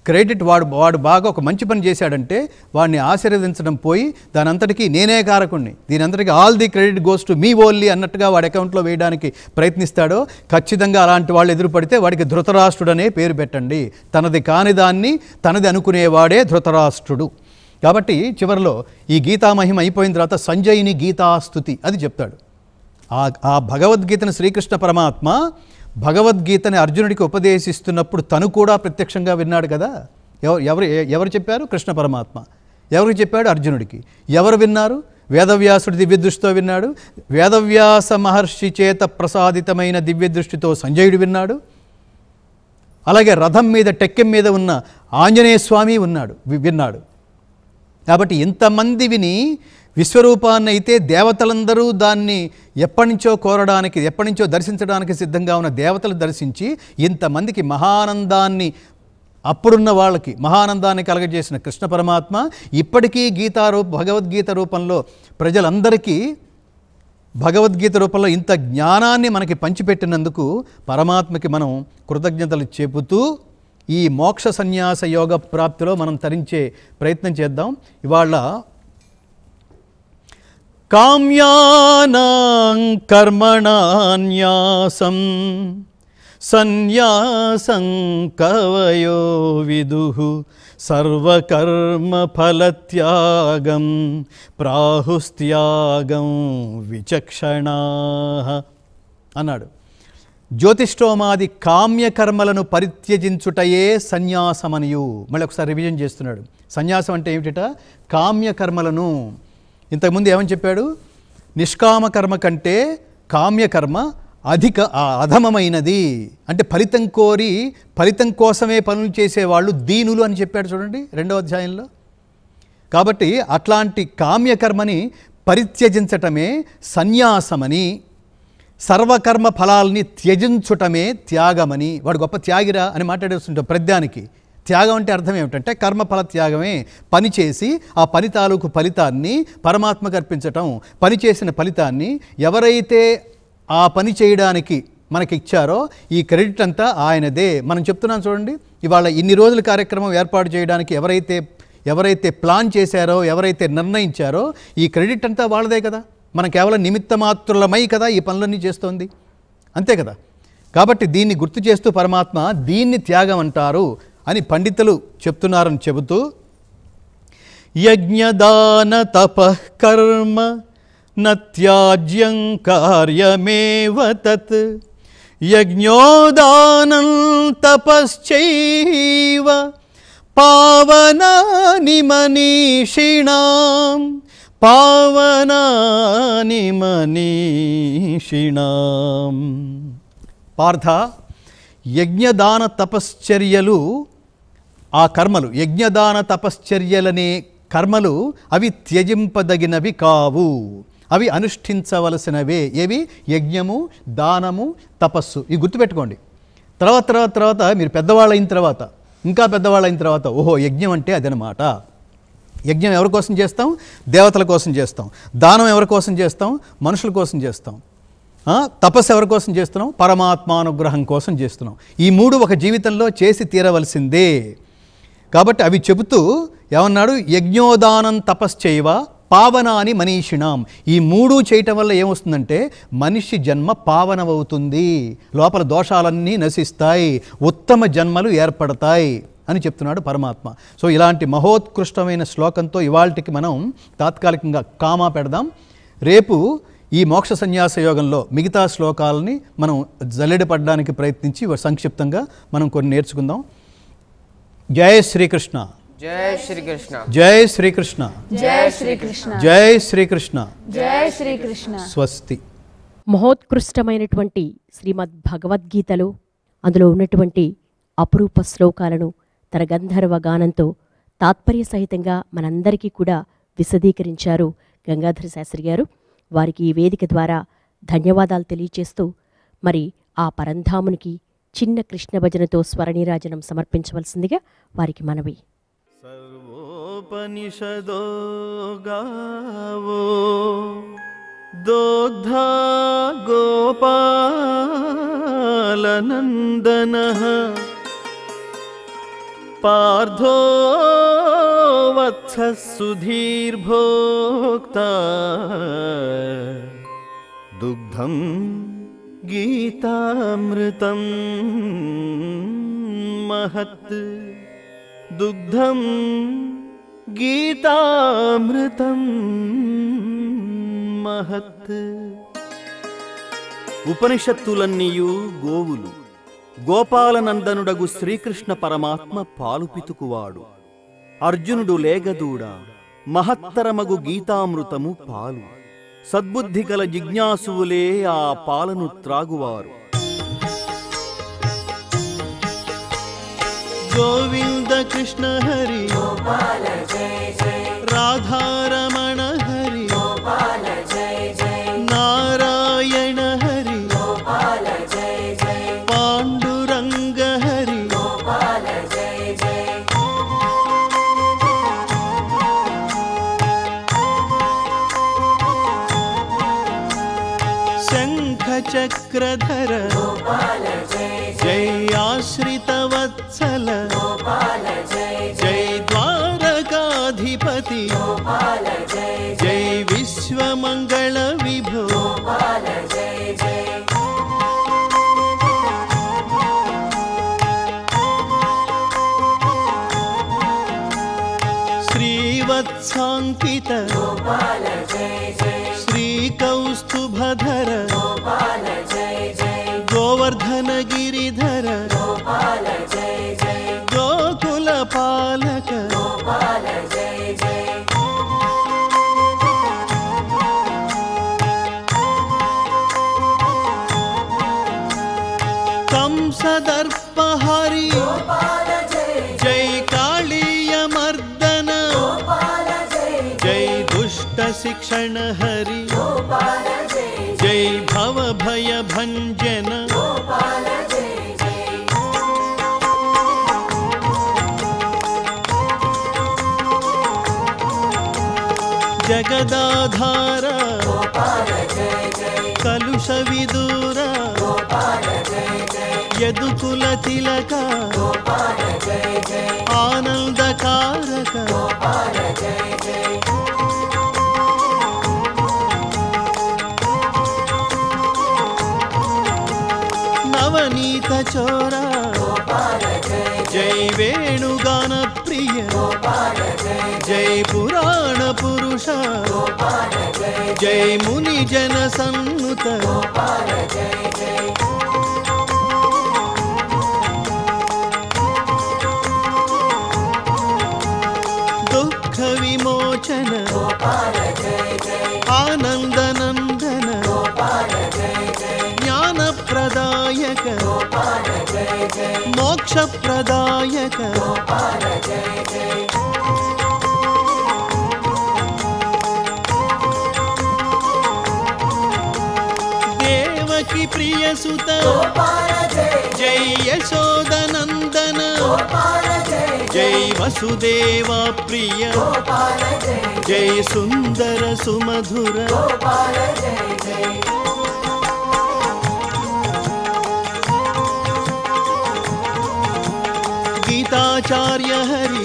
క్రెడిట్ వాడు బాగా ఒక మంచి పని చేశాడంటే వాడిని ఆశీర్వదించడం పోయి దాని అంతటికీ నేనే కారకుణ్ణి, దీని అంతటికీ all the credit goes to me only అన్నట్టుగా వాడి అకౌంట్లో వేయడానికి ప్రయత్నిస్తాడో ఖచ్చితంగా అలాంటి వాళ్ళు ఎదురుపడితే వాడికి ధృతరాష్ట్రుడనే పేరు పెట్టండి. తనది కాని దాన్ని తనది అనుకునేవాడే ధృతరాష్ట్రుడు. కాబట్టి చివరిలో ఈ గీతామహిమ అయిపోయిన తర్వాత సంజయుని గీతాస్తుతి అది చెప్తాడు. ఆ భగవద్గీతను శ్రీకృష్ణ పరమాత్మ భగవద్గీతని అర్జునుడికి ఉపదేశిస్తున్నప్పుడు తను కూడా ప్రత్యక్షంగా విన్నాడు కదా. ఎవరు చెప్పారు? కృష్ణ పరమాత్మ. ఎవరికి చెప్పాడు? అర్జునుడికి. ఎవరు విన్నారు? వేదవ్యాసుడి దివ్యదృష్టితో విన్నాడు. వేదవ్యాస మహర్షి చేత ప్రసాదితమైన దివ్యదృష్టితో సంజయుడు విన్నాడు. అలాగే రథం మీద టెక్కెం మీద ఉన్న ఆంజనేయ స్వామి విన్నాడు. కాబట్టి ఇంతమంది విని విశ్వరూపాన్ని అయితే దేవతలందరూ దాన్ని ఎప్పటి నుంచో కోరడానికి, ఎప్పటి నుంచో దర్శించడానికి సిద్ధంగా ఉన్న దేవతలు దర్శించి ఇంతమందికి మహానందాన్ని, అప్పుడున్న వాళ్ళకి మహానందాన్ని కలగజేసిన కృష్ణ పరమాత్మ ఇప్పటికీ భగవద్గీత రూపంలో ప్రజలందరికీ భగవద్గీత రూపంలో ఇంత జ్ఞానాన్ని మనకి పంచిపెట్టినందుకు పరమాత్మకి మనం కృతజ్ఞతలు చెబుతూ ఈ మోక్ష సన్యాస యోగ ప్రాప్తిలో మనం తరించే ప్రయత్నం చేద్దాం. ఇవాళ కామ్యానాం కర్మణాన్యాసం సన్యాసం కవయో విదుః సర్వకర్మ ఫలత్యాగం ప్రాహుస్త్యాగం విచక్షణాః అన్నాడు. జ్యోతిష్ఠోమాది కామ్యకర్మలను పరిత్యజించుటయే సన్యాసమనియు. మళ్ళీ ఒకసారి రివిజన్ చేస్తున్నాడు. సన్యాసం అంటే ఏమిటట? కామ్యకర్మలను. ఇంతకుముందు ఏమని చెప్పాడు? నిష్కామ కర్మ కంటే కామ్యకర్మ అధమమైనది. అంటే ఫలితం కోరి ఫలితం కోసమే పనులు చేసేవాళ్ళు దీనులు అని చెప్పాడు చూడండి 2వ అధ్యాయంలో. కాబట్టి అట్లాంటి కామ్యకర్మని పరిత్యజించటమే సన్యాసమని, సర్వకర్మ ఫలాల్ని త్యజించుటమే త్యాగమని. వాడు గొప్ప త్యాగిరా అని మాట్లాడేస్తుంటాం ప్రద్యానికి. త్యాగం అంటే అర్థం ఏమిటంటే కర్మఫల త్యాగమే. పని చేసి ఆ పని తాలూకు ఫలితాన్ని పరమాత్మకు అర్పించటం. పని చేసిన ఫలితాన్ని ఎవరైతే ఆ పని చేయడానికి మనకి ఇచ్చారో ఈ క్రెడిట్ అంతా ఆయనదే. మనం చెప్తున్నాం చూడండి, ఇవాళ ఇన్ని రోజుల కార్యక్రమం ఏర్పాటు చేయడానికి ఎవరైతే ప్లాన్ చేశారో, ఎవరైతే నిర్ణయించారో ఈ క్రెడిట్ అంతా వాళ్ళదే కదా. మనం కేవలం నిమిత్త మాత్రులమై కదా ఈ పనులన్నీ చేస్తోంది, అంతే కదా. కాబట్టి దీన్ని గుర్తు చేస్తూ పరమాత్మ దీన్ని త్యాగం అంటారు అని పండితులు చెప్తున్నారని చెబుతూ, యజ్ఞదాన తపః కర్మ నత్యాజ్యం కార్యమేవ తత్ యజ్ఞోదానం తపశ్చైవ పావనాని మనీషిణాం పావనాని మనీషిణాం. పార్థ, యజ్ఞదాన తపశ్చర్యలు, ఆ కర్మలు, యజ్ఞదాన తపశ్చర్యలనే కర్మలు అవి త్యజింపదగినవి కావు, అవి అనుష్ఠించవలసినవే. ఏవి? యజ్ఞము, దానము, తపస్సు. ఇవి గుర్తుపెట్టుకోండి. తర్వాత మీరు పెద్దవాళ్ళైన తర్వాత, ఇంకా పెద్దవాళ్ళైన తర్వాత, ఓహో యజ్ఞం అంటే అదనమాట. యజ్ఞం ఎవరి కోసం చేస్తాం? దేవతల కోసం చేస్తాం. దానం ఎవరి కోసం చేస్తాం? మనుషుల కోసం చేస్తాం. తపస్సు ఎవరి కోసం చేస్తున్నాం? పరమాత్మానుగ్రహం కోసం చేస్తున్నాం. ఈ మూడు ఒక జీవితంలో చేసి తీరవలసిందే. కాబట్టి అవి చెబుతూ ఏమన్నాడు? యజ్ఞోదానం తపశ్చైవ పావనాని మనీషిణాం. ఈ మూడు చేయటం వల్ల ఏమొస్తుందంటే మనిషి జన్మ పావనమవుతుంది, లోపల దోషాలన్నీ నశిస్తాయి, ఉత్తమ జన్మలు ఏర్పడతాయి అని చెప్తున్నాడు పరమాత్మ. సో ఇలాంటి మహోత్కృష్టమైన శ్లోకంతో ఇవాళకి మనం తాత్కాలికంగా కామా పెడదాం. రేపు ఈ మోక్ష సన్యాస యోగంలో మిగతా శ్లోకాలని మనం జల్లెడపడడానికి ప్రయత్నించి సంక్షిప్తంగా మనం కొన్ని నేర్చుకుందాం. జయ శ్రీకృష్ణ. జై శ్రీకృష్ణ. జై శ్రీకృష్ణ. జై శ్రీకృష్ణ. జై శ్రీకృష్ణ. జై శ్రీకృష్ణ. స్వస్తి. మహోత్కృష్టమైనటువంటి శ్రీమద్ భగవద్గీతలో అందులో ఉన్నటువంటి అపురూప శ్లోకాలను తన గంధర్వ గానంతో తాత్పర్య సహితంగా మనందరికీ కూడా విశదీకరించారు గంగాధర శాస్త్రి గారు. వారికి ఈ వేదిక ద్వారా ధన్యవాదాలు తెలియచేస్తూ మరి ఆ పరంధామునికి చిన్న కృష్ణ భజనతో స్వరనీరాజనం సమర్పించవలసిందిగా వారికి మనవి. సర్వోపనిషదో గావో దోగ్ధా గోపాలనందనః పార్థో వత్సః సుధీర్భోక్తా దుగ్ధం గీతామృతం మహత్ దుగ్ధం గీతామృతం మహత్. ఉపనిషత్తులన్నీయు గోవులు, గోపాలనందనుడగు శ్రీకృష్ణ పరమాత్మ పాలు పితుకువాడు. అర్జునుడు లేగదూడ, మహత్తరమగు గీతామృతము పాలు. సద్బుద్ధి గల జిజ్ఞాసువులే ఆ పాలను త్రాగువారు. గోవింద కృష్ణ హరి రాధారమణ హరి నారాయణ హరి పాండురంగ హరి శంఖ చక్రధర జై ఆశ్రిత వత్సల జై ద్వారకాధిపతి జై విశ్వమంగళ విభో శ్రీవత్సాంకిత శ్రీకౌస్తుభధర గోవర్ధన గిరిధర గోకుల పాలక కంసదర్పహరి జై కాళీయ మర్దన జై దుష్ట శిక్షణ హరి జై జై భవ భయ భంజన జగదాధార కలుష విదూర యదుకుల తిలక ఆనందకారక నవనీత చోర జై వేణుగాన ప్రియ జై పురాణ పురుష జై ముని జన సన్నుత దుఃఖ విమోచన ఆనందనందన జ్ఞాన ప్రదాయక మోక్ష ప్రదాయక దేవకి ప్రియ సుత జై యశోదనందన జై వసుదేవ ప్రియ జై సుందర సుమధుర గీతాచార్య హరి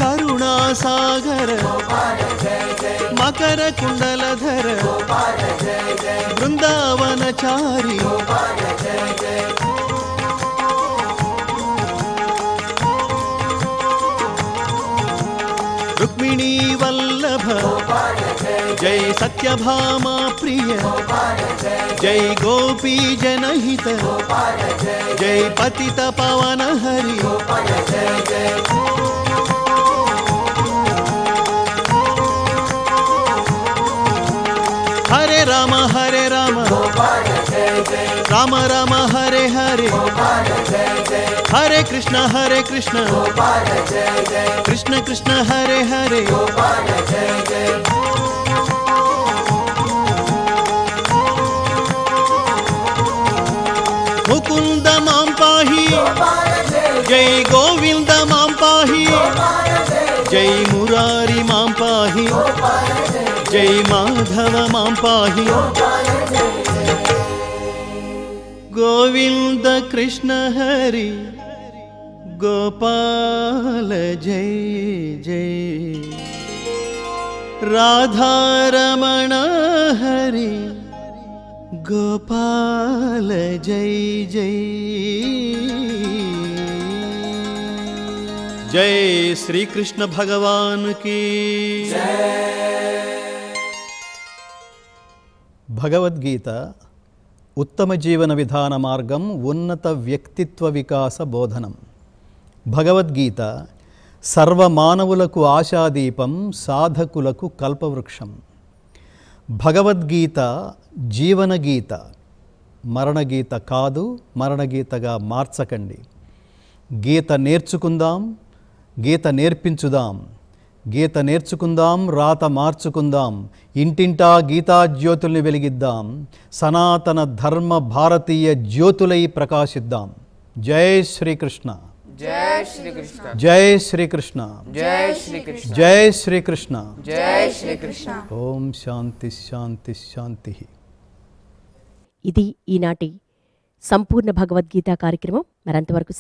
కరుణాసాగర మకర కుండలధర బృందావనచారి రుక్మిణీ వల్లభ జై సత్యభామా ప్రియ జై గోపీ జనహిత జై పతిత పవన హరి హరే రామ రామ రామ హరే హరే హరే కృష్ణ కృష్ణ కృష్ణ హరే హరే ముకుంద మాం పాహి జై గోవింద మాం పాహి జై మురారి మాం పాహి జై మాధవ మాం పాహి గోవింద కృష్ణ హరి గోపాల జై జై రాధారమణ హరి గోపాల జై జై జై శ్రీకృష్ణ భగవాన్ की భగవద్గీత ఉత్తమ జీవన విధాన మార్గం ఉన్నత వ్యక్తిత్వ వికాస బోధనం. భగవద్గీత సర్వమానవులకు ఆశాదీపం, సాధకులకు కల్పవృక్షం. భగవద్గీత జీవనగీత, మరణగీత కాదు, మరణగీతగా మార్చకండి. గీత నేర్చుకుందాం, గీత నేర్పించుదాం. గీత నేర్చుకుందాం, రాత మార్చుకుందాం. ఇంటింటా గీతా జ్యోతుల్ని వెలిగిద్దాం. సనాతన ధర్మ భారతీయ జ్యోతులై ప్రకాశిద్దాం. జై శ్రీకృష్ణ, జై శ్రీకృష్ణ, జై శ్రీకృష్ణ, జై శ్రీకృష్ణ, జై శ్రీకృష్ణ, జై శ్రీకృష్ణ. ఓం శాంతి శాంతి శాంతి. ఇది ఈనాటి సంపూర్ణ భగవద్గీత కార్యక్రమం. మరంతవరకు